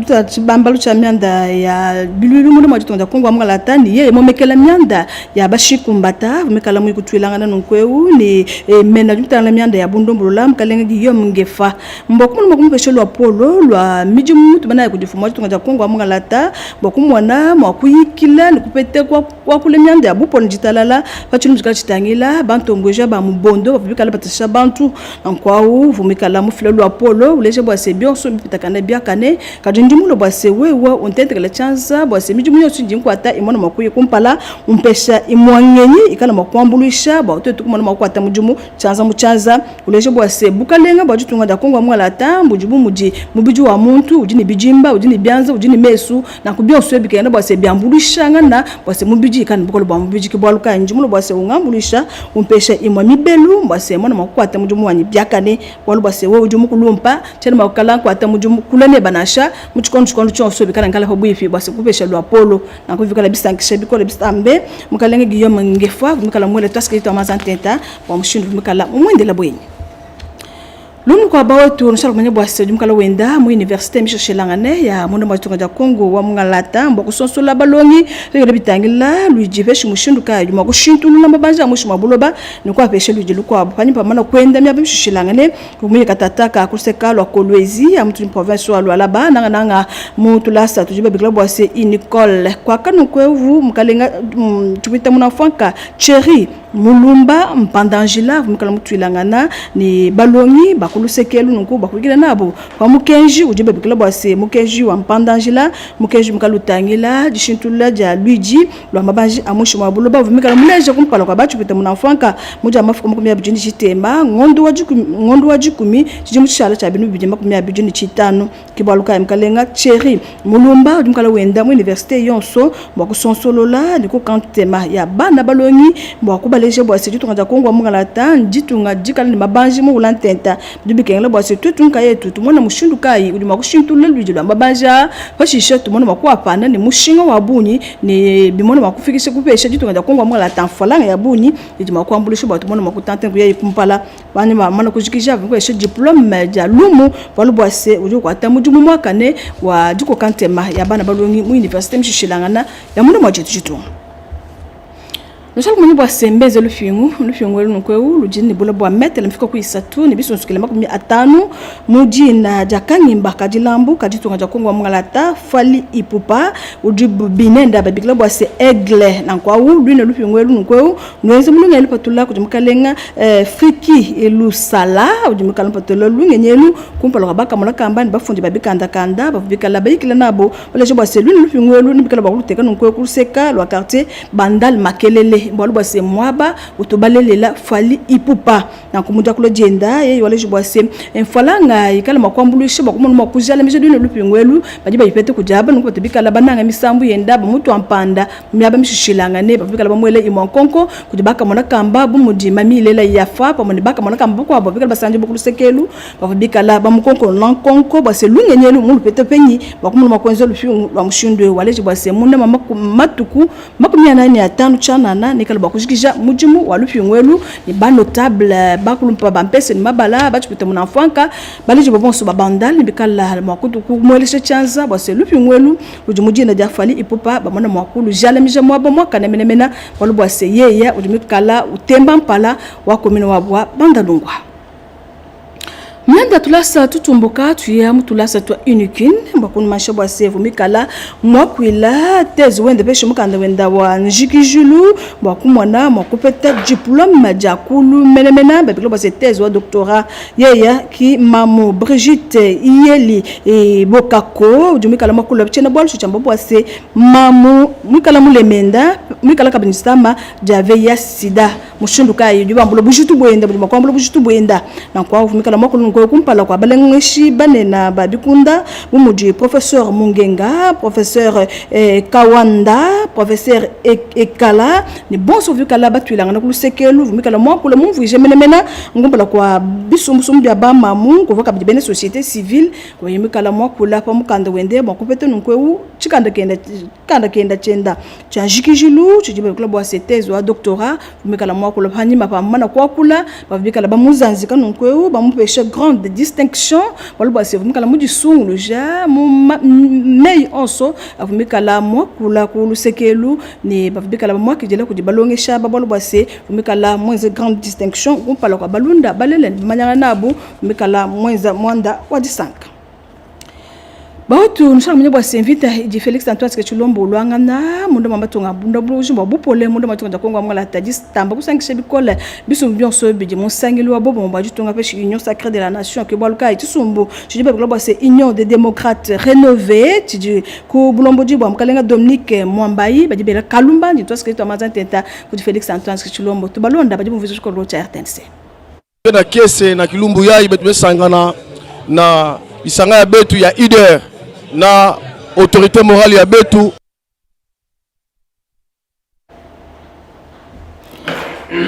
bambalu cha myanda ya bilulu mwana mwajitonda Kongo amngala tani yeye momekela myanda ya bashikumbata vumekala mwi kutwilangana nunkweu ni mena jumtana myanda ya bundombulola mkalenga Guillaume Ngefa mbokumu mwakumpeshelo wa polo lwa miji mutu bana ya kudifu mwajitonda Kongo amngala ta mbokumu wana mwakuyikila nikupete kwa kule myanda ya bupo njitalala fachilu mjikala chitangila bantongoja mubondo bafika batasha bantu ankwao vumikala mufilelo wa polo uleje bwase bionso bitakana biakane kadindimulo bwase wewa ontentekela chanza bwase mijumu yosu njinkwata imona makuye kumpala umpesha imwanyenyi ikala makwambulisha baotetu kumona makwata mujumu chanza muchaza uleje bwase bukalenga bwajutunga da Kongo amwala ta mujubu mubiju wa muntu ujini bijimba ujini byanza ujini mesu na kubionso bikenda bwase byambulisha ngana bwase mubiji kana bukolo bwa mubiji kibwaluka njumulo bwase ungambulisha umpesha mibelu mbase mwana makwata mujumu wanyi byakane walubase wo ujumu kulumpa cyane makala kwata mujumu kulane banasha muchikondo cyose bikana ngala ho bwifi base kupesha lwa polo na kuvikala bisankisha bikole bisambe mukalenge Guillaume Ngefa mukala mwele taskita amazantenta wa mushindu mukala umwendela bwenyi Lumu kwa bawotu nshaka mwenye bwase jumkala wenda mu université mishashilangane ya mwana mwajitonga ja Kongo wa mngalata mbo kusonsola balongi rege bitangila Luigi Veshi mushinduka juma kushintulu na mabanja mushi mabuloba nikwa peshe Luigi lukwa panyi pamana kwenda mya mishashilangane kumye katataka kuseka lwa Kolwezi ya mtu province wa Lualaba nanga mutu lasa tujiba bikla bwase Nicole kwa kanu kwevu mkalenga tupita munafanka Cherry mulumba mpandangila vumikala mutuilangana ni balongi bakulusekelu nuko bakugila nabo kwa mukenji ujibe bikala bwase mukenji wa mpandangila mukenji mukalutangila dishintula ja Luigi lwa mabanji amushi mwa buloba vumikala muleje kumpala kwa bachu pita munafanka muja mafuko makumya bijini chitemba ngondo wajikumi chijimu chishala cha binu bijima kumya bijini chitano kibaluka mkalenga cheri mulumba udimkala wenda mu universite yonso mwakusonsolola liko kantema ya bana balongi mwakubaleje bwase tutunga kongwa mungalata nditunga dikala ni mabanji mu ulantenta dubikengela bwase tutunga yetu tumona mushindu kai udima kushintula Luigi lwa mabanja fashisha tumona makuapana ni mushinga wa buni ni bimona makufikisha kupesha ditunga kongwa mungalata mfalanga ya buni idima kuambulisha bwa tumona makutante kuya kumpala bani mana kujikisha viko eshe diplome ja lumu balubwase ujo kwata mujumu mwakane wa diko kantema ya bana balongi mu universite mshishilangana ya muno mwajitu Nashaka mwenye bwa sembeze lufingu elu nukweu lujini bula bwa mete lamfika kuisatu ni bisu nsukile makumi atanu mujina jakangi mbaka jilambu kajitunga jakongwa mngalata fali ipupa ujibu binenda babikila bwa se egle na kwa u luine lufingu elu nukweu nweze mulunga elu patula kujimukalenga friki elu sala ujimukalenga patula lunga nyelu kumpala kabaka mulaka ambani bafundi babikanda kanda babikala bayikila nabo wale jibwa se luine lufingu elu nibikala bakuteka nukweu kuluseka lwa quartier bandal makelele mbwalu bwase mwaba utobalelela fali ipupa na kumuja kulo jenda ye wale jibwase enfalanga ikala makwambulisha bakumunu makujala mijo dune lupingwelu bajiba ipete kujaba nuko tibikala bananga misambu yenda bamutu ampanda myaba mishishilanga ne babikala bamwele imonkonko kujibaka mona kamba bumudi mamilela yafa pamoni baka mona kamba kwa babikala basanje bukulusekelu babikala bamukonko lankonko bwase lungenyelu mulu pete penyi bakumunu makwenzo lufingu lwa mshindwe wale jibwase muna matuku makumia nani atanu chanana nikala bakushikisha mujimu walufingwelu ni ba notable bakulumpa bampese ni mabala bachipita munafanka balije babonso babandal bikala makutu kumwelesha chanza bwase lufingwelu ujumujina jafali ipopa bamona mwakulu jala mija mwaba mwaka na menemena walubwase yeya ujumikala utemba mpala wakomino wabwa bandalungwa Mnanda tulasa tutumbuka tuya mutulasa twa unikin bakuni mashabu asevu mikala mwakwila tezi wende peshe mukanda wenda wa njikijulu bakumwana mwakupeta diplome jakulu menemena babiklo base tezi wa doctorat yeya ki mamu Brigitte Iyeli Bokako jumikala mwakula chena bwalshu chambabu ase mamu mikala mulemenda mikala kabinistama javeya sida mushunduka yuba mbulo bujitu bwenda bujuma kwa mbulo bujitu bwenda na kwa mikala mwakulu kwa kumpala kwa balengeshi banena babikunda bumuji professeur Mungenga professeur Kawanda professeur Ekala ni bonso vikala batwilanga na kulusekelu vumikala mwakula mumvije menemena ngompala kwa bisumbusumu bya bamamu kuvoka bibene société civile kwa yimikala mwakula pa mukanda wende mwakupete nunkweu chikanda kenda chenda chanjikijilu chijibe kula bwa setezi wa doctorat vumikala mwakula hanyima pa mana kwa kula bavikala bamuzanzika nunkweu bamupesha grande distinction walubwa se vumikala mudi sungulu ja mei onso avumikala mwakula kulusekelu ni bavikala mwakijela kujibalongesha babalubwa se vumikala mwenze grande distinction kumpala kwa balunda balele manyanga nabu vumikala mwenza mwanda wa disanka Bautu nshaka mwenye invita di Felix Antoine Chilombo luangana mundo mamatonga bunda bujumba bupole mundo matonga kongo amala tadis tamba kusangisha bikola bisu byonso bidi monsangeli wa bobo mbaji tonga peshi union sacrée de la nation ke baluka itusumbu chidibe globa c'est union des démocrates rénovée tidi ku bulombo dibwa mkalenga Dominique Mwambai badi bela kalumba ndi to skito amazan tenta ku Felix Antoine Chilombo to balonda badi mvuzo ko rocha RTNC na kese na kilumbu yayi betu sangana na isanga ya betu ya IDR na autorité morale ya betu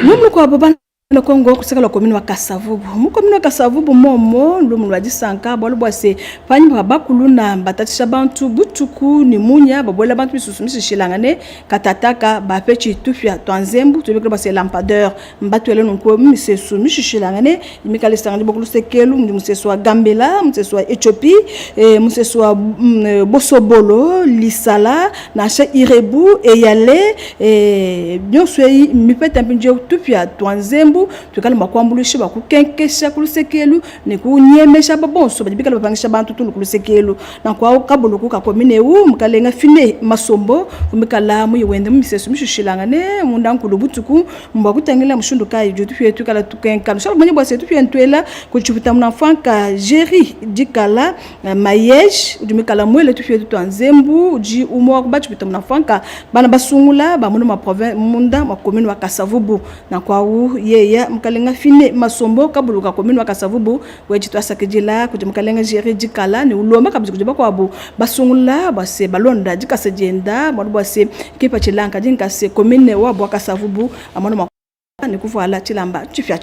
mumu kwa baba na Kongo kusaka la commune wa Kasavubu mu commune wa Kasavubu momo lumu lwa disanka bolo bwase panyi bakuluna batatisha bantu butuku ni munya babola bantu bisusumisha shilangane katataka bapechi tufya twanzembu tubekela base lampadaire mbatwele nko misesu mishishilangane imikale sangani bokulu sekelu msesu wa Gambela msesu wa Ethiopie msesu wa Bosobolo Lisala na cha Irebu eyale byonso yi mipeta mpinje tufya twanzembu tukala makwambulisha bakukenkesha kulusekelu ne kunyemesha babonso bajibikala bapangisha bantu tulu kulusekelu na kwa kabuluku ka commune commune où mukalenga fine masombo mukala muyiwende mumisesu mishishilangane mundankulu butuku mbakutangela mushunduka ijo tufiye tukala tukenkalo shalo manye bwase tufiye ntwela kuchupita mnafanka Jerry dikala Mayesh udumikala mwele tufiye tutwanzembu uji umo kubachupita mnafanka bana basungula ba ma province munda ma commune wa Kasavubu na kwa u yeya mukalenga fine masombo kabuluka commune wa Kasavubu weji twasakejela kujimkalenga Jerry dikala ni ulomba kabisa kujiba kwa abu basungula base balonda dikase jenda mwadu base kipa chilanka jinka se commune wa Kasavubu amono ni kuvala chilamba chifya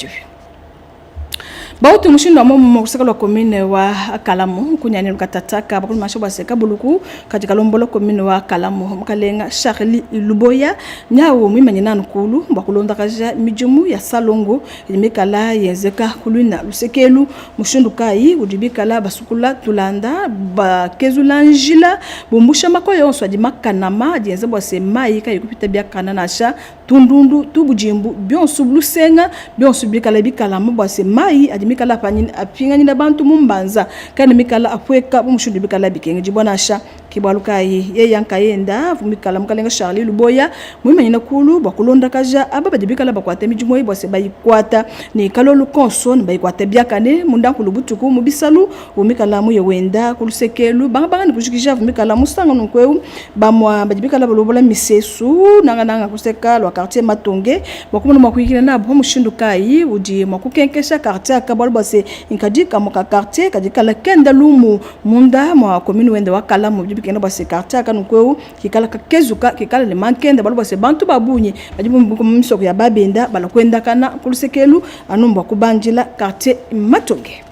Bautu mushindo wa momo kusaka la commune wa Kalamu kunyani lukatataka bakulu mashoba seka buluku katika lombolo commune wa Kalamu mkalenga Charlie Luboya nyawo mwimanye nanukulu bakulonda kaja mijumu ya Salongo imekala yezeka kuluna lusekelu mushindo kai udibikala basukula tulanda bakezulanjila bumbusha makoyo swadi makanama dienze bose mai kai kupita bya kananasha tundundu tubujimbu bionsu blusenga bionsu bikala bikala mbose mai adimikala panini apingani na bantu mumbanza kandi mikala apweka bumushudu bikala bikenge jibonasha kibaluka ye yankayenda vumikala mukalenga Charlie Luboya mwimanye nakulu bakulonda kaja ababa dibikala bakwata mijumo ibose bayikwata ni kalolu konson bayikwata byakane mundankulu butuku mubisalu vumikala muye wenda kulusekelu banga ni kushikija vumikala musanga nkweu bamwa badibikala balobola misesu nanga kuseka lwa quartier Matonge bakumuna makwikina na bo mushinduka yi udi makukenkesha quartier akabalo base inkadika muka quartier kadika la kenda lumu munda mwa commune wende wa Kalamu bikena base quartier akanukweu kikala kakezuka kikala le mankenda balo base bantu babunye bajibu misoko ya babenda bala kwenda kana kulusekelu anumba kubanjila quartier Matonge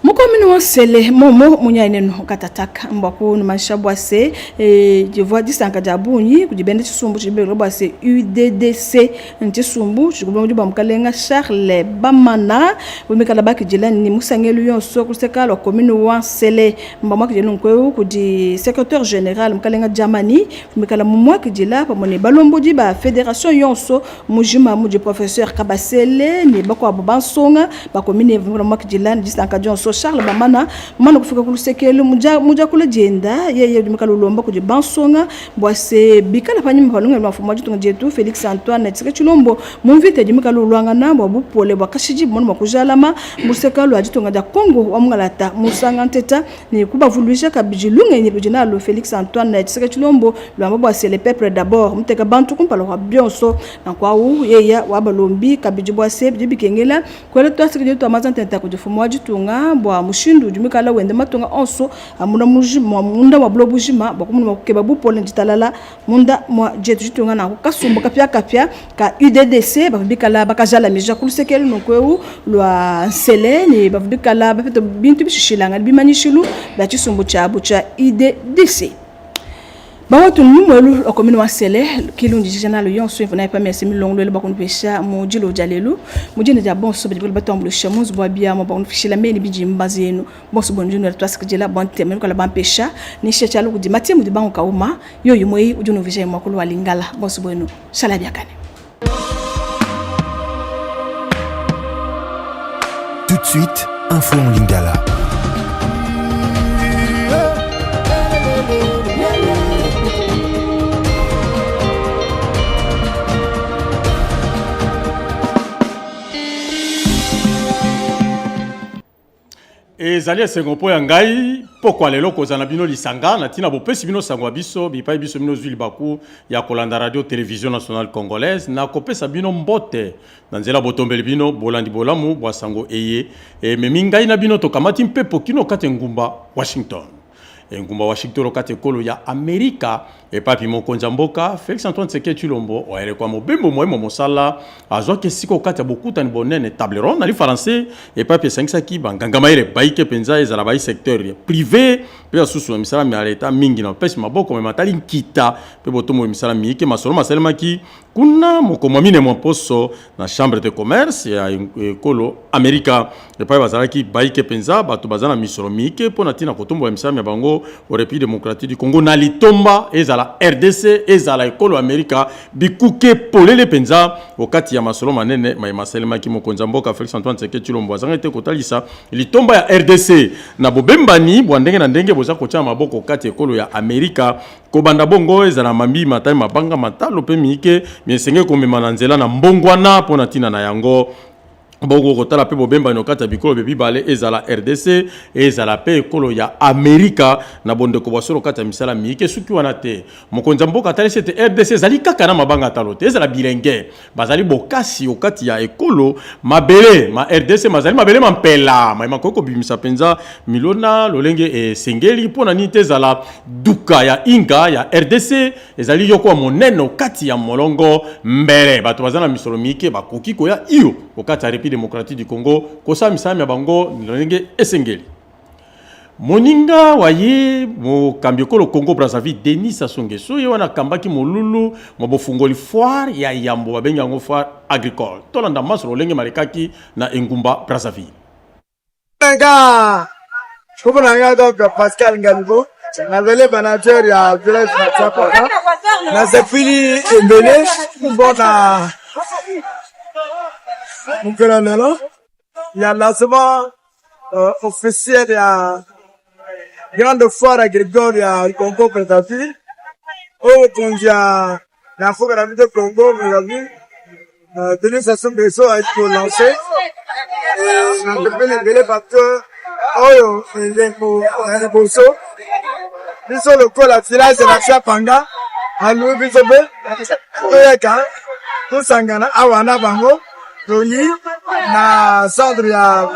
Mukomini wansele momo munyaineno katataka mbako numashabwase je vois disanga jabunyi kujibende chisumbu chibelo bwase UDDC ntisumbu chikubulo juba mukalenga Charles Bamana bumikala baki jilani ni musangelu yonso kusekala komini wansele mbamwa kijenu kweu kudi secrétaire général mukalenga Jamani bumikala mumwa kijila pamone balomboji ba fédération yonso mujima muji professeur Kabasele ni bako abubansonga ba komini mumwa kijilani disanga jonso Charles Bamana mano kufika kulusekelu muja kula jenda yeye dumikala ulomba kuje bansonga bwase bikala panyima palunga mafumo jitunga jetu Felix Antoine tsike chilombo mumvite dumikala ulwanga nabo bupole bwakashiji mono makujalama musekalo ajitunga ja Kongo wa mungalata musanga nteta ni kubavuluisha kabijilunga ni bijinalo Felix Antoine tsike chilombo lwamba bwase le peuple d'abord muteka bantu kumpalo kwa bionso na kwa u yeye wabalombi kabijibwase bikengela kwele twasike jetu amazantenta kujifumo ajitunga bwa mushindu jumikala wende matonga onso amuna mujima munda wa blobujima bakumuna makeba bupole njitalala munda mwa jetu jitunga na kasumba kapya ka UDDC babikala bakajala mija kulusekelu nokweu lwa nsele ni babikala bafeto bintu bishishilanga bimanyishilu bachisumbu cha bucha UDDC Bawatu numwelu okomini wasele kilunji jijana lo yonso ifuna ipa mesi milongo lo bakunu pesha mujilo jalelu mujine ja bonso bidibul batombo shamus bo bia mo bakunu fishila meni biji mbazi yenu bonso bonjino la twaska jela bonte menu kala bampesha ni shecha lo kudi matimu di bangu kauma yo yumoi ujuno vije makulu walingala bonso bonu shala biakane. Tout de suite, info en Lingala. ezali esengo mpo ya ngai pokwa lelo kozala bino lisanga na tina bopesi bino sango biso bipai biso bino zwi libaku ya kolanda radio télévision nationale congolaise na kopesa bino mbote na nzela botombeli bino bolandi bolamu bwa sango eye memi ngai na bino tokamati mpepo kino kate ngumba Washington ngumba Washington kate kolo ya Amerika epapi mokonza mboka Felix Antoine Tshisekedi Tshilombo oele kwa mobembo moyemo mosala azwa kesiko kate bokuta ni bonene table ronde na li français epapi sangisa ki banganga maire baike penza ezala bai secteur privé pe susu misala mi aleta mingi na pesi maboko me matali nkita pe botomo misala mi ke masolo maselema ki kuna mokomamine mwaposo na chambre de commerce ya ekolo Amerika epai bazalaki baike penza bato bazana misolo mike pona tina kotombo ya misala ya bango au République démocratique du Congo na litomba ezala RDC ezala ekolo Amerika bikuke polele penza wakati ya masolo manene mai maselema ki mokonza mboka Félix Antoine Tshisekedi Tshilombo azanga te kotalisa litomba ya RDC na bobembani bwandenge na ndenge boza kotia maboko kati ekolo ya Amerika kobanda bongo ezala mambi matai mabanga matalo pe mike miesenge komema na nzela na mbongwana pona tina na yango bongo kotala pe bobemba no kata bikolo bebi bale ezala RDC ezala pe ekolo ya Amerika na bondeko basolo kata misala mike suki wana te mokonza mboka tali sete RDC ezali kaka na mabanga talote ezala bilenge bazali bokasi okati ya ekolo mabele ma RDC mazali mabele mampela ma makoko bimisa penza milona lolenge sengeli pona nite ezala duka ya inga ya RDC ezali yoko moneno kati ya molongo mbere bato bazana misolo mike bakoki koya iyo okati ya République démocratique du Congo kosa misami ya bango lolenge esengeli moninga waye mo kambiokolo Congo Brazzaville Denis Sassou Nguesso ye wana kambaki molulu mabofungoli foire ya yambo babengi yango foire agricole tolanda maso lolenge marekaki na engumba Brazzaville nga kubona donc Pascal Ngalibo nazali manager ya village Matapaka na Zefili Mbele mbona Moukelanelo, il y a lancement officiel, il y a grande foire agricole, il y a le Congo Brazzaville. Au Congo, la foire de Congo Brazzaville, Denis Sassou Nguesso a été lancé. Et on peut les parce que, oh, les bosso, ils sont le col à village de la Chapanga, à Louis Bisobé, Oyaka, tout Sangana, Awana Bango. Tony na centre ya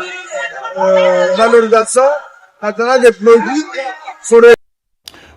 valorisation national des produits forestiers.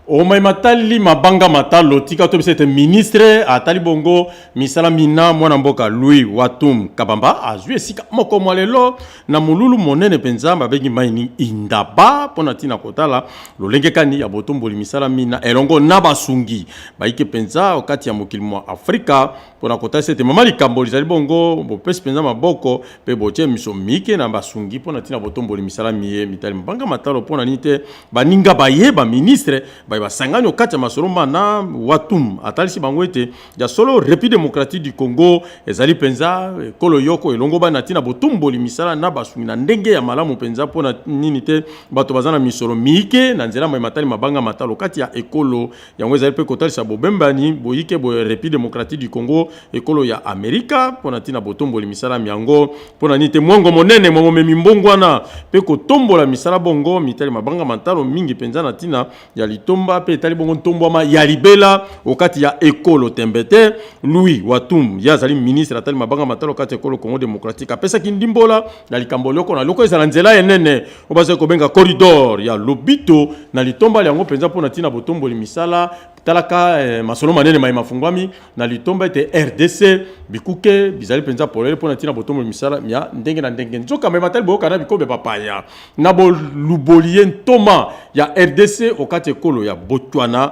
O mai matali mabanga matalo tika to bisete ministre atali bongo misala mina mwana mboka Louis Watum Kabamba azue sika moko mwalelo na mululu monene penza babengi maini indaba pona tina kotala lolenge kani ya botomboli misala mina elongo na basungi baike penza okati ya mokili mwa Afrika pona kotala sete mama likamboli zali bongo bopesi penza maboko pe boche miso mike na basungi pona tina botomboli misala miye mitali mabanga matalo pona nite baninga baye ba ministre basangani okati ya masolomba na Watum atalisi bango ete ya solo République démocratique du Congo ezali penza kolo yoko elongo bana tina botumboli misala na basungi na ndenge ya malamu penza pona nini te bato bazana misolo mike na nzela matali mabanga matalo kati ya ekolo yango ezali pe kotalisa bobembani boyike bo République démocratique du Congo ekolo ya Amerika pona tina botumboli misala miango pona nite mwongo monene mwongo memimbongwana pe kotombola misala bongo mitali mabanga matalo mingi penza na tina ya litomba pe tali bongo ntombwama ya libela okati ya ekolo tembete Louis Watum yazali ministre atali mabanga matalo kati ekolo Congo démocratique apesa kindimbola na likamboloko na loko ezala nzela enene obaze ko benga corridor ya lobito na litomba yango penza pona tina botomboli misala talaka masolo manene mai mafungwami na litomba ete RDC bikuke bizali penza polele pona tina botomboli misala ya ndenge na ndenge nzoka mai matali boka na bikobe papaya na bolubolien toma ya RDC okati ekolo ya Botswana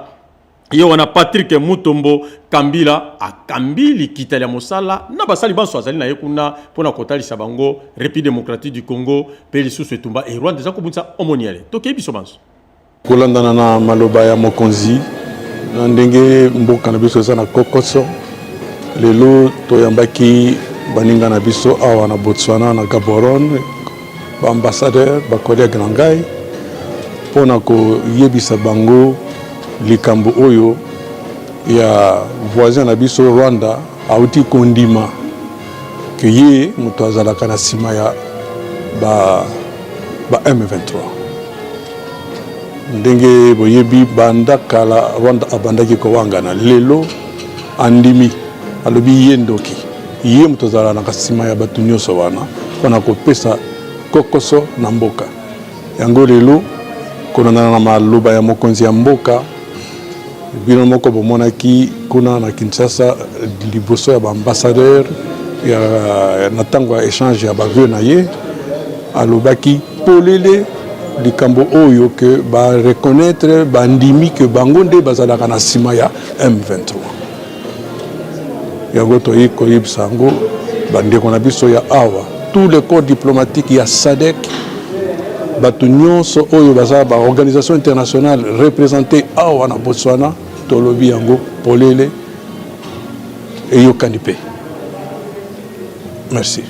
yo wana Patrick Mutombo Kambila akambili kitali ya mosala na basali banso azali na yekuna pona kotalisa bango République démocratique du Congo pe lisusu etumba e Rwanda za kubunza omoniale toke biso banso kolandana na maloba ya mokonzi na ndenge mboka na biso za na kokoso lelo toyambaki baninga na biso awa na Botswana na Gaborone ba ambassadeur ba collègue na ngai pona ko yebisa bango likambo oyo ya voisin na biso Rwanda auti kondima ke ye muto azalaka na sima ya ba M23 ndenge boyebi banda kala Rwanda abandaki ko wangana lelo andimi alobi yendoki ye muto azalaka na sima ya batu nyonso wana pona kopesa kokoso na mboka yango lelo konana na maloba ya mokonzi ya mboka bino moko bomonaki kuna na Kinshasa liboso ya ambassadeur ya na tango ya échange ya baveux na ye alobaki polele likambo oyo ke ba reconnaître bandimi ke bango nde bazalaka na sima ya M23 yango toyi koyebisa yango bandeko na biso ya awa tous les corps diplomatiques ya SADC bato nyonso oyo baza ba organisation internationale représentée awa na Botswana tolobi yango polele eyokani mpe. Merci.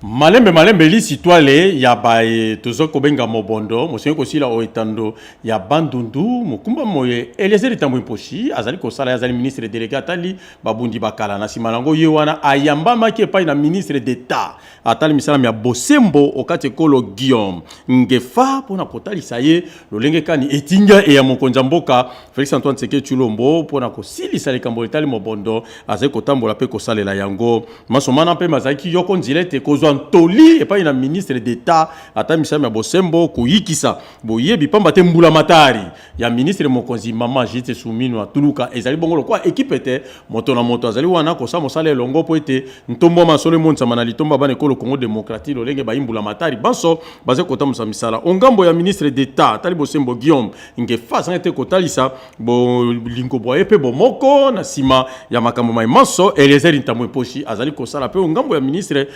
Malembe li sitwale ya bae tozo kobenga mobondo mosenye kosila oetando ya bandundu mukumba moye Eliezer Tambwe Mposhi azali kosala azali ministre délégué atali babundi bakala na simalango ye wana ayamba maki epai na ministre d'état atali misala ya bosembo okati kolo Guillaume Ngefa pona kotalisa ye lolenge kani etinga e ya mokonza mboka Félix Antoine Tshisekedi Tshilombo pona kosilisa likambo etali mobondo azali kotambola pe kosalela yango masomana pe mazaki yoko nzilete kozwa ntoli epai na ministre d'état ata misala ya bosembo kuyikisa boyebi pamba te mbula matari ya ministre mokonzi mama Jite Sumino atuluka ezali bongo lokwa équipe te moto na moto azali wana kosa mosala elongo po ete ntombo masolo montsama na litomba bana ekolo Congo démocratique lolenge ba imbula matari banso baze kota musa misala ongambo ya ministre d'état tali bosembo Guillaume Ngefa sangete kotalisa bo lingo boye pe bo moko na sima ya makambo mai manso Eliezer Tambwe Mposhi azali kosala pe ongambo ya ministre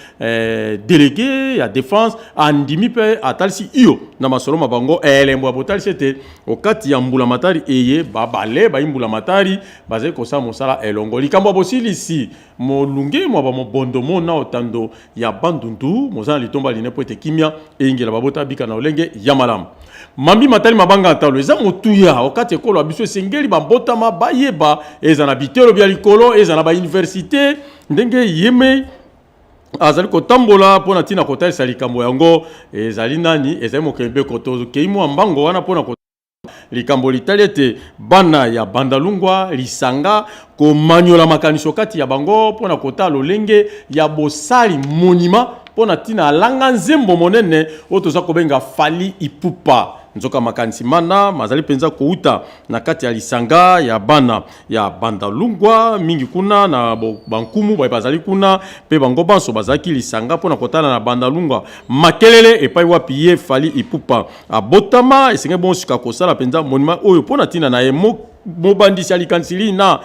délégué ya défense andimi pe atalisi iyo na masolo mabango elembo abotalisi ete okati ya mbula matari eye babale ba imbula matari baze kosa mosala elongo likambo bosilisi molunge mwa ba mobondo mona otando ya bandundu mozana litomba linepo ete kimia engela babota bika na olenge ya malamu mambi matali mabanga atalo eza motuya okati ekolo abiso esengeli bambota mabayeba eza na bitelo bya likolo eza na ba université ndenge yeme azali kotambola pona tina kotalisa likambo yango ezali nani ezali mokembe koto keimo mbango wana pona likambo litali ete bana ya bandalungwa lisanga komanyola makaniso kati ya bango pona kota lolenge ya bosali monima pona tina alanga nzembo monene otoza kobenga Fally Ipupa nzoka makanisi mana mazali penza kouta na kati ya lisanga ya bana ya bandalungwa mingi kuna na bankumu bazali kuna pe bango banso bazaki lisanga pona kotana na bandalungwa makelele epai wapi ye Fally Ipupa abotama esenge bon sika kosala penza monima oyo pona tina na emo mobandisi alikansili na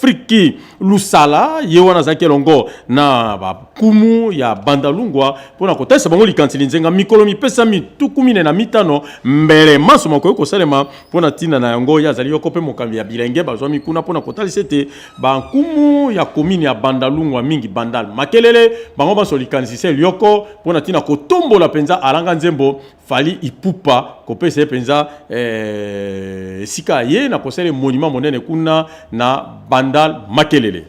friki lusala ye wana zaki longo na bakumu ya bandalungwa pona kotalisa bango likansili nzenga mikolo mipesa mitukumine na mitano mbele maso makoyo kosalema pona tina na yango ya zali yoko pe mokambi ya bilenge bazwa mikuna pona kotalisa ete bankumu ya komini ya bandalungwa mingi bandal makelele bango baso likansisi lyoko pona tina kotombola penza alanga nzembo Fally Ipupa kopesa penza sika ye na kosele monument monene kuna na bandal makelele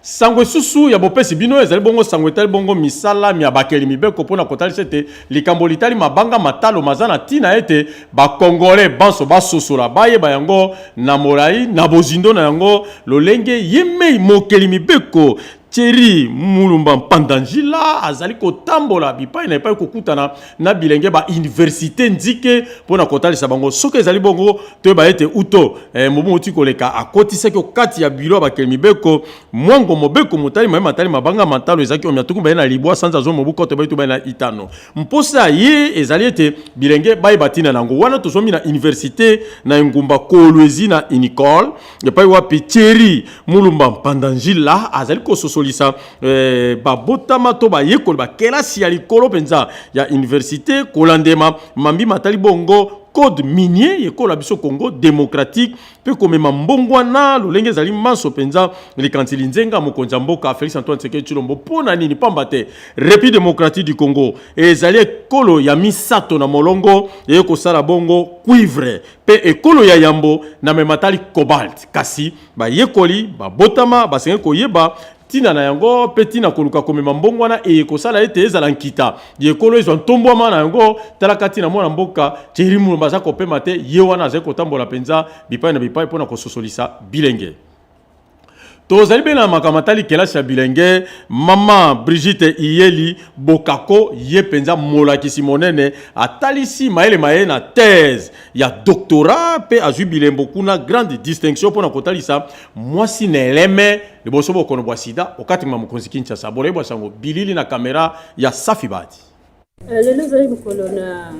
sangwe susu ya bopesi bino ezali bongo sangwe tali bongo misala mi abakeli mibeko pona kotalisa ete likambo litali mabanga matalo mazana tina ete ba congolais banso basosola baye bayango na molai na bozindo na yango lolenge yeme mokeli mibeko Thierry Mulumba Mpandanjila azali kotambola bipai na epai kokutana na bilenge ba université ndike pona kotalisa bango soki ezali bongo to ba ete uto mobu oti koleka akotisa ki okati ya bilo bakeli mibeko mwango mobeko motali matali mabanga matalo ezaki omyatuku ba na libwa sanza zo mobu kote ba itu ba na itano mposa ye ezali ete bilenge bai batina nango wana tozomi na université na ngumba kolwezi na Unicole epai wapi Thierry Mulumba Mpandanjila azali kososo lisa babotama to bayekoli bakelasi ya likolo penza ya université kolandema mambi matali bongo code minier yekola biso Congo démocratique pe komema mbongwana lolenge zali maso penza likansili nzenga mokonza mboka Félix Antoine Tshisekedi Tshilombo pona nini pamba te République démocratique du Congo ezali ekolo ya misato na molongo yekosala bongo cuivre pe ekolo ya yambo na mematali cobalt kasi bayekoli babotama basenge koyeba tina na yango petina koluka komema mbongwana ekosala ete ezala nkita yekolo ezwa ntombwama na yango talaka tina mwana mboka Thierry Mulumba za kopema te ye wana azali kotambola penza bipai na bipai pona kososolisa bilenge tozali bena makamatali kelasi ya bilenge mama Brigitte Iyeli Bokako ye penza molakisi monene atalisi maele na thèse ya doctorat pe azwi bilembo kuna grande distinction pona kotalisa mwasi neleme liboso bokono bwa sida okati mokonzi Kinshasa boleibwa sango bilili na kamera ya Safibati lelo zali mokolo na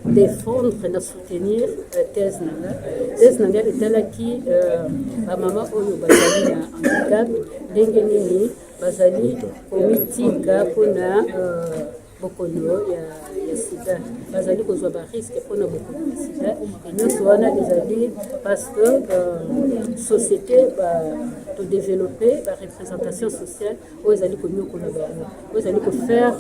défendre na soutenir thèse nanga etalaki bamama oyo bazali na handicap ndenge nini bazali komitika mpona bokono ya sida bazali kozwa barisque mpona bokono ya sida enyonso wana ezali parce que société todéveloppe bareprésentation sociale oyo ezali konyokola bango oyo ezali kofaire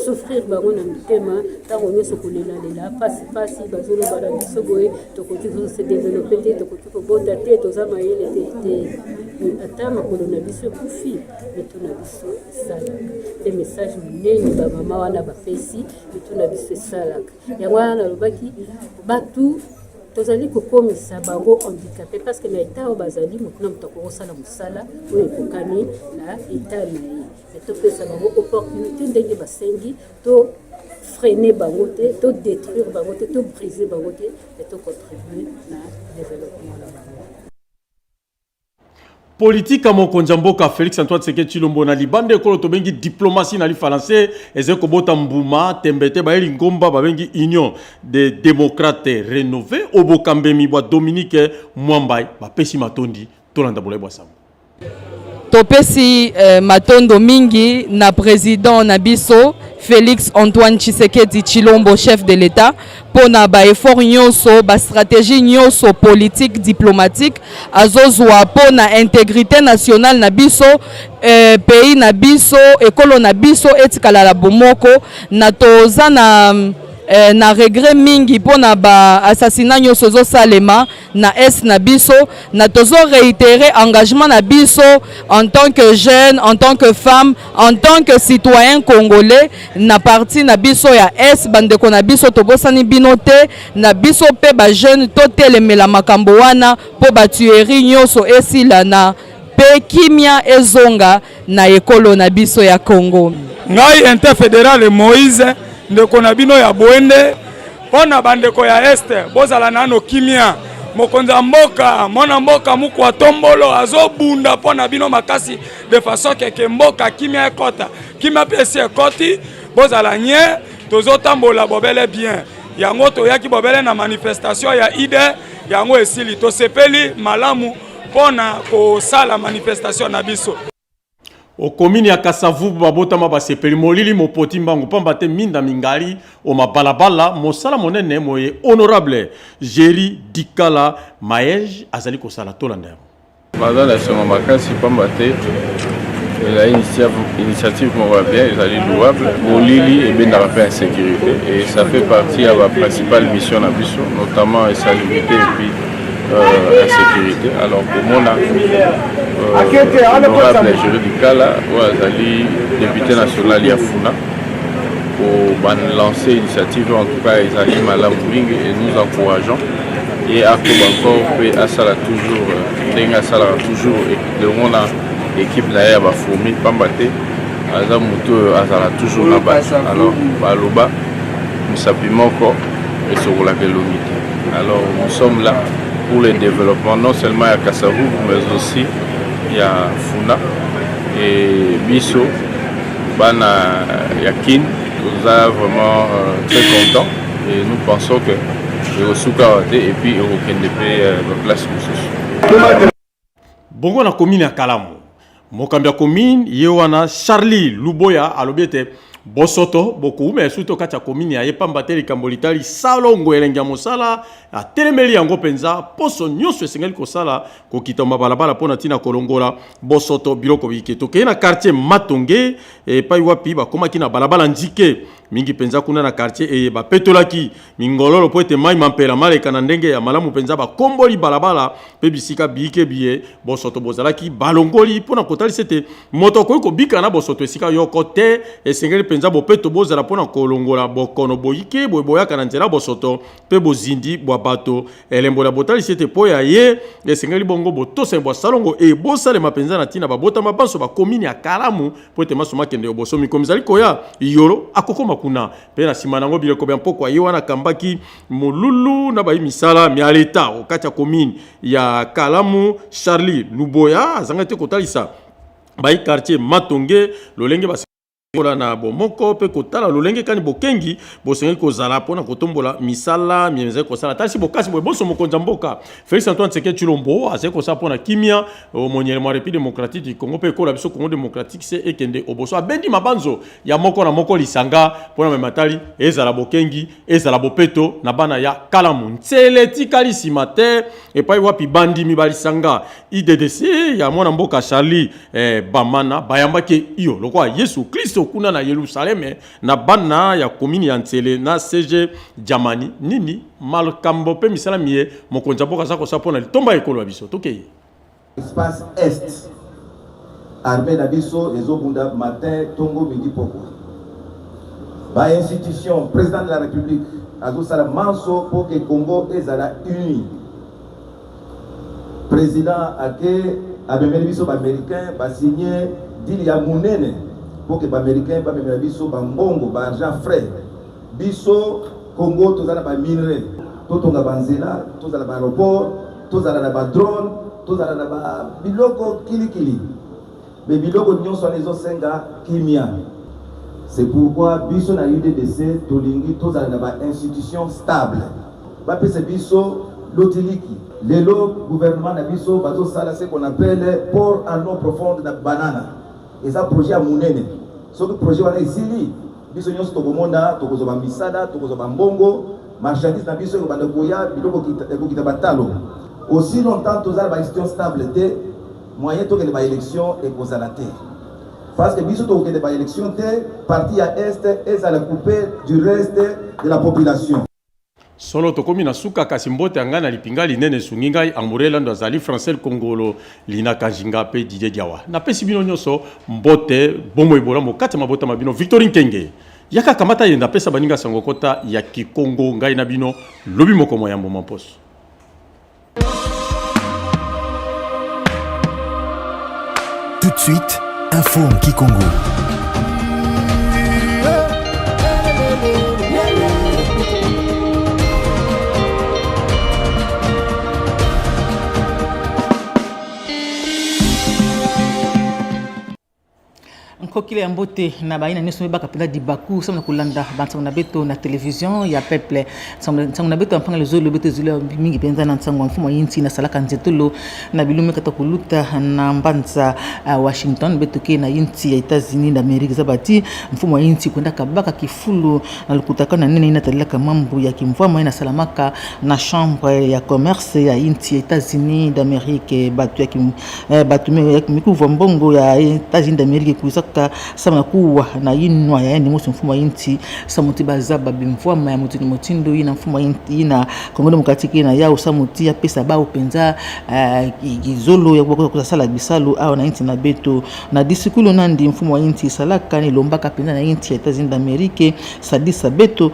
souffrir bango na mitema ntango nyonso kolelalela pasipasi bazoloba na biso boye tokoki kose développe te tokoki kobota te toza mayele te ata makolo na biso ekufi mitu na biso esalaka te message monene bamama wana bapesi mitu na biso esalaka yango wana nalobaki batu tozali kokomisa bango handicapé parce que na eta oyo bazali motu na moto akokosala mosala oyo ekokani na eta na ye topesa bango opportunité ndenge basengi to freiner bango te to détruire bango te to briser bango te to contribuer na développement na bango. Politique à mon konjamboka Félix Antoine Tshisekedi Tshilombo na libande ekolo to bengi diplomatie na li français ezeko bota mbuma tembete ba eli ngomba ba bengi union des démocrates rénovés obokambemi bwa Dominique Mwambai ba pesi matondi tolanda bolai bwa sambo topesi matondo mingi na président na biso Félix Antoine Tshisekedi Tshilombo chef de l'État pour na ba effort nyonso ba stratégie nyonso politique diplomatique azozwa pour na intégrité nationale na biso pays na biso ekolo na biso etikala la bomoko na toza na regret mingi pona ba assassinat nyonso zo salema na est na biso na tozo réitérer engagement na biso en tant que jeune, en tant que femme, en tant que citoyen congolais na parti na biso ya est bandeko na biso tobosani binote na biso pe ba jeune to telemela makambo wana po ba tuerie nyonso esila na pe kimia ezonga na ekolo na biso ya Congo. Ngai interfédéral Moïse ndeko na bino ya Bwende pona bandeko ya este bozala nano kimia mokonza mboka mwana mboka mukwa tombolo azobunda pona bino makasi de façon que mboka kimia ekota kimia pesi ekoti bozala nye tozotambola bobele bien yango toyaki bobele na manifestation ya ide yango esili tosepeli malamu pona kosala manifestation na biso. O komini ya Kasavu babotama basepeli molili mopoti mbangu pamba te minda mingali o mabalabala mosala monene moye honorable Jerry Dikala Maej azali kosala tolanda. Madame la Soma Makasi pamba te la initiative m'a bien, ils allaient louable. Molili et bien d'avoir en sécurité et ça fait partie de la principale mission à Bissau, notamment la salubrité et puis la sécurité. Alors pour moi, l'honorable juridical, Azali, député national Yafuna, pour lancer l'initiative, en tout cas, Azali Malamouing et nous encourageons. Et à encore, Asala toujours, Denga Sala toujours, et le monde a équipe d'ailleurs va fourmi, Pambate, Azamuto Azala toujours la base. Alors, Baloba, nous s'appuyons encore et sur la Gelomite. Alors, nous sommes là pour le développement, non seulement à Kassavou, mais aussi il y a Funa et Bisso, Bana Yakin. Nous sommes vraiment très contents et nous pensons que le Soukarate et puis le KNDP de place Moussous. Bongo na commune ya Kalamu. Mokambia commune yewana Charlie Luboya alobiete bosoto beaucoup mais surtout kacha commune ya yepambateli kambolitali salongo elengia mosala a telemeli yango penza poso nyonso esengeli kosala kokita mabalabala pona tina kolongola bosoto biloko biketo ke na quartier Matonge e pai wapi bakomaki na balabala njike mingi penza kuna na quartier e ba petolaki mingololo po ete mai mampela maleka na ndenge ya malamu penza ba komboli balabala pe bisika bike biye bosoto bozalaki balongoli pona kotali sete moto ko bika na bosoto esika yoko te esengeli penza bo peto bozala pona kolongola bokono boyike boyaka na nzela bosoto pe bozindi bo bato elembo la botali sete po ya ye esengeli bongo botosa bo salongo e bosale mapenza na tina babota mabanso ba komini ya Kalamu po ete masoma kende bosomi komizali koya yolo akokoma kuna pe na simanango bileko bya mpoko ye wana kambaki molulu na bayi misala mi aleta okacha komini ya Kalamu Charlie Luboya azanga te kotalisa bayi quartier Matonge lolenge Kola na bomoko pe kotala lolenge kani bokengi bosengeli kozala pona kotombola misala miemeze kosala tasi bokasi boso mokonza mboka Félix Antoine Tshisekedi Tshilombo ase kosala pona kimia monyele mwa République démocratique du Congo pe kola biso Congo démocratique se ekende oboso abendi mabanzo ya moko na moko lisanga pona mematali ezala bokengi ezala bopeto na bana ya kalamu ntsele tikali simate epai wapi bandi mibalisanga IDDC ya mwana mboka Charlie Bamana bayambaki iyo lokwa Yesu Kristo kuna na Yerusaleme na bana ya komini ya Ntsele na CG Jamani nini malkambo pe misala miye mokonza boka zako sapona litomba ekolo biso tokeye espace est armée na biso ezobunda matin tongo midi poko ba institution président de la République azosala manso pour que Congo ezala uni président ake abemeli biso ba américain ba signer deal ya munene pour que les Américains ba biso ba mbongo ba argent frais biso Congo tozala ba minerai totonga banzela tozala ba aéroport tozala na ba drone tozala na ba biloko kilikili mais biloko nyonso nezo senga kimia. C'est pourquoi biso na UDDC tolingi tozala na ba institution stable ba pese biso lotiliki lelo gouvernement na biso bazo sala ce qu'on appelle port en eau profonde na banana. Et ça projet à Mounene. Ce projet wana isili biso nyonso tokomonda tokozoba misada tokozoba mbongo marchandise na biso ko banda koya biloko kita batalo. Aussi longtemps tozala ba institution stable te moyen to que ba élection et kozala te. Parce que biso to que ba élection te parti à est et ça la couper du reste de la population. Solo tokomi na suka kasi mbote anga na lipinga linene sungingai amurela ndo azali Francel Kongolo lina kanjinga pe Didier Diawa na pesi bino nyonso mbote bomo ebola mokate mabota mabino Victorine Kenge yaka kamata yenda pesa baninga sangokota ya Kikongo ngai na bino lobi moko moyambo mamposo. Tout de suite, info en Kikongo. Kokile ya mbote na baina nyonso mibaka pela di baku somo kulanda bantu na beto na television ya peuple somo na beto ampanga lezo lo beto zule mingi penza na nsango mfumo yinti na salaka nzetulo na bilume kata kuluta na mbanza Washington beto ke na yinti ya Etats-Unis d'Amérique zabati mfumo yinti kwenda kabaka kifulu na lukutaka na nene ina talaka mambo ya kimvwa na salamaka na chambre ya commerce ya yinti ya Etats-Unis d'Amérique batu ya batu mikuva mbongo ya Etats-Unis d'Amérique kuisaka sama kuwa na yinwa ya ni musu mfumo yinti samuti bazaba bimvwa ya mutini motindo ina mfumo yinti ina Kongo Demokratiki na yao samuti ya pesa bao penza gizolo ya kwa sala bisalu au na yinti na beto na disikulo nandi mfumo yinti salaka ni lombaka penza na yinti ya Etats-Unis d'Amérique sadisa beto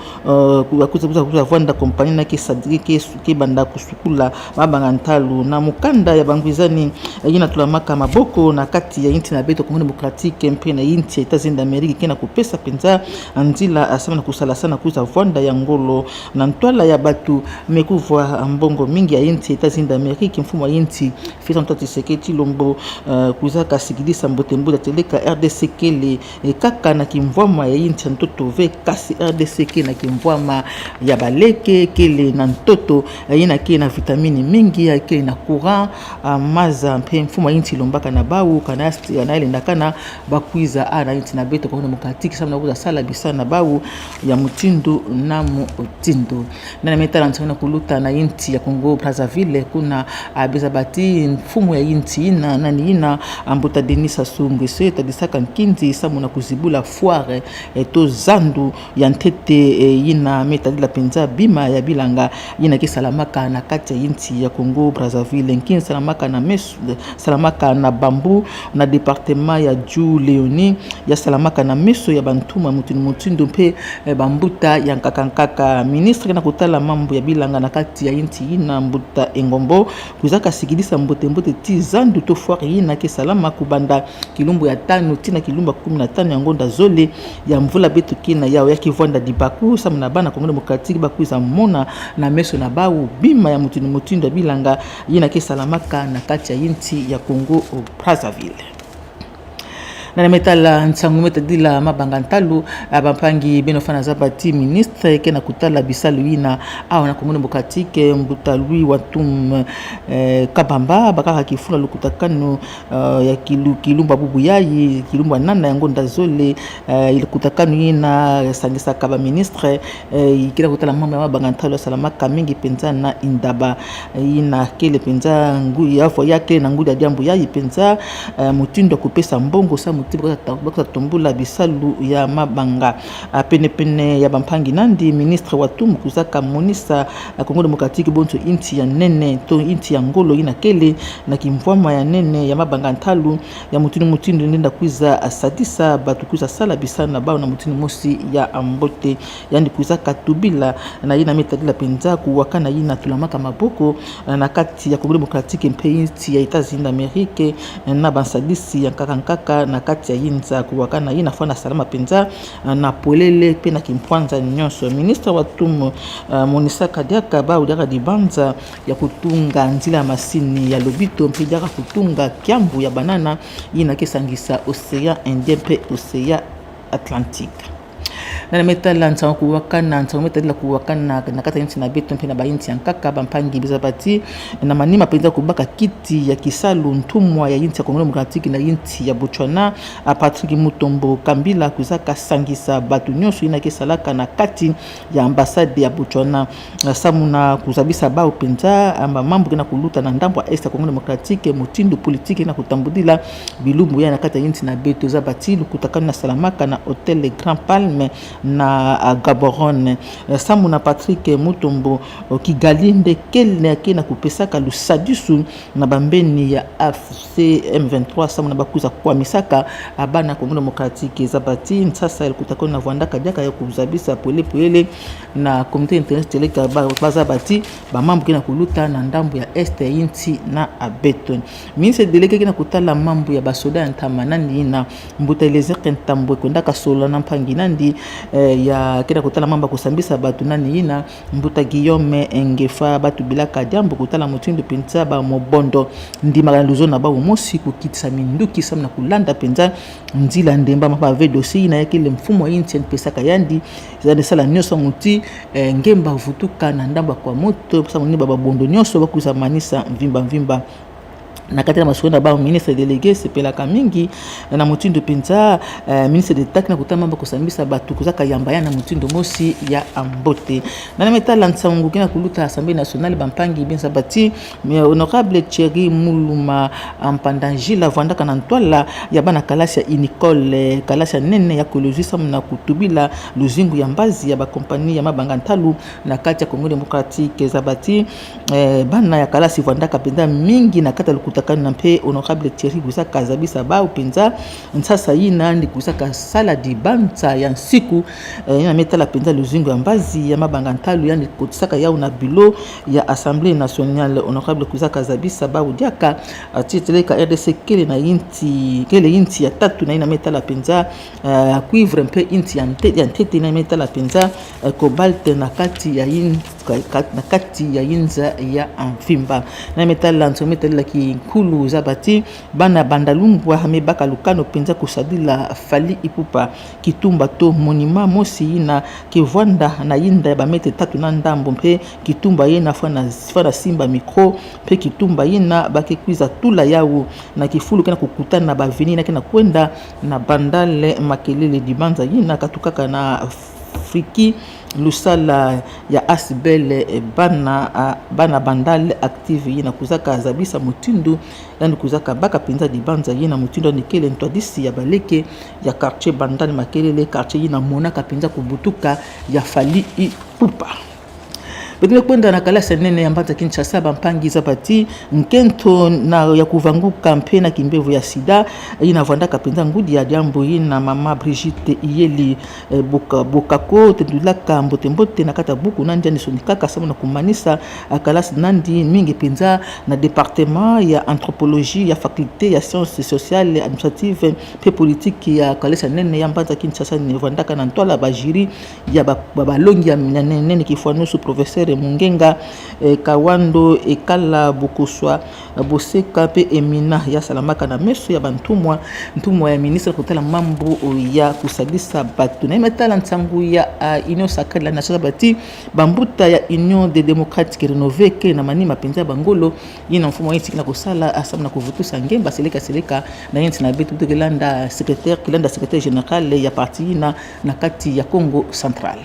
kuza vanda kompani na ke sadike ke banda kusukula mabanga ntalu na mukanda ya bangwizani yina tulamaka maboko na kati ya yinti na beto Kongo Demokratiki mpe na yinti ya Etats-Unis d'Amérique kena kupesa penza anzila asama na kusala sana kuza vanda ya ngolo na ntwala ya batu mekuvwa mbongo mingi ya yinti ya Etats-Unis d'Amérique mfumo yinti Félix Antoine Tshisekedi Tshilombo kuza kasikidisa mbote mbuda teleka RDC kele kaka na kimvwama ya yinti ntoto ve kasi RDC ke na kimvwama ya baleke kele na ntoto yina ke na vitamini mingi ya ke na courant maza mpe mfumo yinti lombaka na bawu kana yana kana bakwiza ana yinti na beto Kongo Demokratiki sama na kuza sala bisana bawu ya mutindo na mutindo na metala ntana kuluta na yinti ya Congo Brazzaville kuna abezabati mfumo ya yinti na nani ina ambota Denis Sassou Nguesso tadisaka nkindi sama na kuzibula foire to zandu ya ntete ina metadila penza bima ya bilanga ina kisalamaka na kati ya yinti ya Congo Brazzaville nkindi salamaka na mesu salamaka na bambu na département ya Ju Leoni ya salamaka na meso ya bantuma mutini mutindo mpe bambuta ya nkakankaka ministre na kutala mambo ya bilanga na kati ya yinti ina mbuta engombo kuzaka sikidisa mbote ti zandu to foire ina ke salama kubanda kilumbu ya tano tina kilumba 15 ya ngonda zole ya mvula betu kina yao ya kivonda dibaku sama na bana Kongo Demokratiki bakuiza mona na meso na bawu bima ya mutini mutindo ya bilanga ina ke salamaka na kati ya yinti ya Congo Brazzaville. na metala nsangu metadila mabanga ntalu bampangi benofana zabati ministre ke na kutala bisalu ina au na Kongo Demokratike mbutalui watum kabamba bakaka kifula lukutakano ya kilumba bubu yayi kilumba nana yango ndazole ilikutakano ina sangisa kaba ministre ikira kutala mama mabanga ntalu salamaka mingi penza na indaba ina kele penza ngu yafo yake na ngu ya jambo yayi penza mutindo kupesa mbongo sa mutindo bakata tombula bisalu ya mabanga pene ya bampangi nandi ministre watum kuzaka monisa Kongo Demokratike bonto inti ya nene to inti ya ngolo ina kele na kimvwama ya nene ya mabanga ntalu ya mutindo nenda kuiza asadisa batu kuiza sala bisana bao na mutindo mosi ya ambote yani kuiza katubila na ina metadila penza kuwakana ina tulamaka maboko na kati ya Kongo Demokratike mpeinti ya Etats-Unis d'Amérique na bansadisi ya nkaka na kati ya yinza kuwakana ina fana salama penza na polele pe na kimpwanza nyonso ministre watum monisa kadiaka ba udaka dibanza ya kutunga nzila ya masini ya lobito mpidaka kutunga kiambu ya banana ina kesangisa Océan Indien pe Océan Atlantique na metala nsango kuwakana nsango metala kuwakana na kata inti na beto mpena ba inti yankaka bampangi bizabati na manima penza kubaka kiti ya kisalu ntumwa ya inti ya Kongo Demokratike na inti ya Botswana Patrick Mutombo Kambila kuzaka sangisa batu nyonso ina kesalaka na kati ya ambassade ya Botswana samuna kuzabisa bao penza amba mambo kena kuluta na ndambo ya Est ya Kongo Demokratike mutindo politiki na kutambudila bilumbu ya na kata inti na beto zabati lukutakana na salamaka na Hotel Grand Palme na Gaborone samuna Patrick Mutombo Kigali ndekele yake na kupesaka lusadisu na bambeni ya AFC M23 samuna bakuza kwa misaka abana Kongo Demokratike zabati sasa kutakona na vwandaka jaka ya kuzabisa pole na komite international bazabati bamambo kina kuluta na ndambo ya Est ya inti na Abeton ministre deleke kina kutala mambo ya basoda ntama nandi na mbuteleze kentambo kwenda solo na mpangi nandi ya kila kutala mamba kusambisa batu nani ina mbuta Guillaume Engefa batu bilaka jambo kutala mutindo penza ba mobondo ndima luzo na ba mosi kukitisa minduki samna kulanda penza nzila ndemba mapa vedosi na yake le mfumo inti pesa kayandi za sala nyoso muti ngemba vutuka na ndamba kwa moto samuni baba bondo nyoso bakuza manisa mvimba na katela maswenda ba ministre délégué sepelaka mingi na mutindo penza ministre d'État na kutama mamba kusambisa batu kuzaka yambaya na mutindo mosi ya ambote na metala nsangu kina kuluta Assemblée nationale bampangi benza bati honorable Thierry Muluma ampandangila vwandaka na ntwala ya bana kalasi ya Nicole kalasi nene ya kolojisa na kutubila luzingu ya mbazi ya ba kompani ya mabanga ntalu na kati ya Kongo Demokratike zabati bana ya kalasi vwandaka penza mingi na kata kutakana na mpe honorable Thierry Gusaka zabisa ba upenza nsasa yina ndi kusaka sala di banza ya nsiku ina metala penza luzingo ya mbazi ya mabanga ntalu yani kutsaka yao na bilo ya Assemblée nationale honorable Gusaka zabisa ba udiaka atiteleka RDC kele na inti ya tatu na ina metala penza cuivre mpe inti ya ntete na metala penza cobalt na kati ya inza ya amfimba na metala nsometala ki kulu zabati bana bandalumbwa hamebaka lukano penza kusadila fali ipupa kitumba to monima mosi ina kivwanda na yinda ya bamete tatu na ndambo mpe kitumba yena fana simba mikro mpe kitumba yena bakekwiza tula yao na kifulu kena kukutana na baveni na kena kwenda na bandale makelele dibanza yena katukaka na friki lusala ya asbel bana bandale active yina kuzaka zabisa mutindu yani kuzaka baka penza dibanza yina mutindu nikele ntwadisi ya baleke ya quartier bandale makelele quartier yina monaka penza kubutuka ya fali ipupa Bidile kwenda na kalasa nene ya mbata Kinshasa bampangi zabati nkento na ya kuvanguka mpena kimbevu ya sida ina vandaka penza ngudi ya jambo ina mama Brigitte Iyeli Bokako tendulaka mbote na kata buku nandi ni sonikaka sama na kumanisa kalasa nandi mingi penza na département ya anthropologie ya faculté ya sciences sociales administratives pe politique ya kalasa nene ya mbata Kinshasa ni vandaka na ntwala bajiri ya babalongi ya nene kifwano su professeur Mungenga Kawando Ekala Bokoswa Boseka pe Emina ya salamaka na meso ya bantumwa ntumwa ya ministre kutala mambo ya kusadisa batu na imetala ntangu ya Union Sacrée de la Nation bati bambuta ya Union des Démocrates Rénovée ke na mani mapenza bangolo yina mfumo yiti na kusala asam na kuvutusa ngemba seleka na yenti na betu kilanda secrétaire général ya parti na kati ya Congo Central.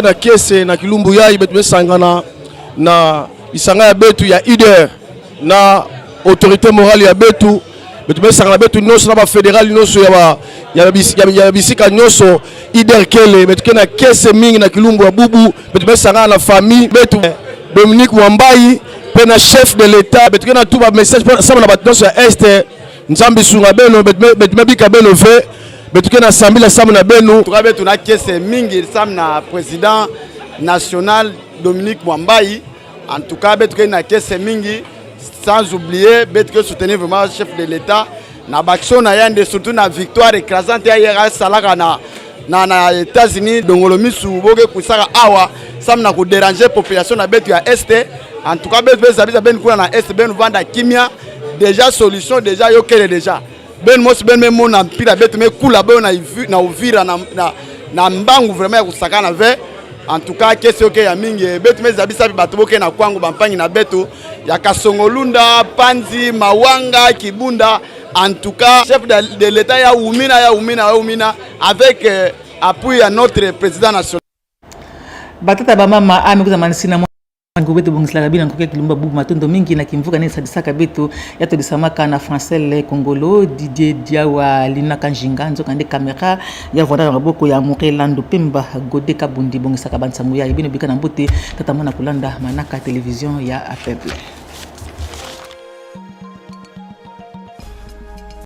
Na kese na kilumbu yayi betu sangana na isanga ya betu ya IDER na autorité morale ya betu sangana betu nyonso na ba fédéral nyonso ya bisika nyonso IDER kele betu na kese mingi na kilumbu ya bubu betu sangana na famille betu Dominique Mwambai pe na chef de l'état betu na tout ba message sama na bato ya este nzambi sunga beno betu bika beno ve betu na sambila sama na beno tuka betu na kese mingi sama na président national Dominique Mwambai. En tout cas, betu na kese mingi sans oublier betu soutenir vraiment le chef de l'état na baction na yande surtout na victoire écrasante ya salaka na États-Unis dongolomisu boke kusaka awa sam na ko déranger population na betu ya este. En tout cas betu zabisa ben kuna na este ben vanda kimia déjà solution déjà yokele déjà ben mos ben même na mpira betu me kula ben na Uvira na mbangu vraiment ya kusaka na ve. En tout cas, qu'est-ce que ya mingi betu mezabisa bato boke na kwangu bampangi na betu ya Kasongolunda, Panzi, Mawanga, Kibunda. En tout cas, chef de l'état ya umina avec appui à notre président national. Batata ba mama amekuza manisina Ngobeto bongisla kabina nkoke kilumba bubu matondo mingi na kimvuka ne sadisaka beto yato disamaka na Francel Kongolo Didier Diawa Lina Kanjinga nzoka nde kamera ya voda maboko ya Mokelando Pemba Godeka Bundi bongisaka bansangu ya ibino bika na mbote tata mona kulanda manaka television ya Peuple.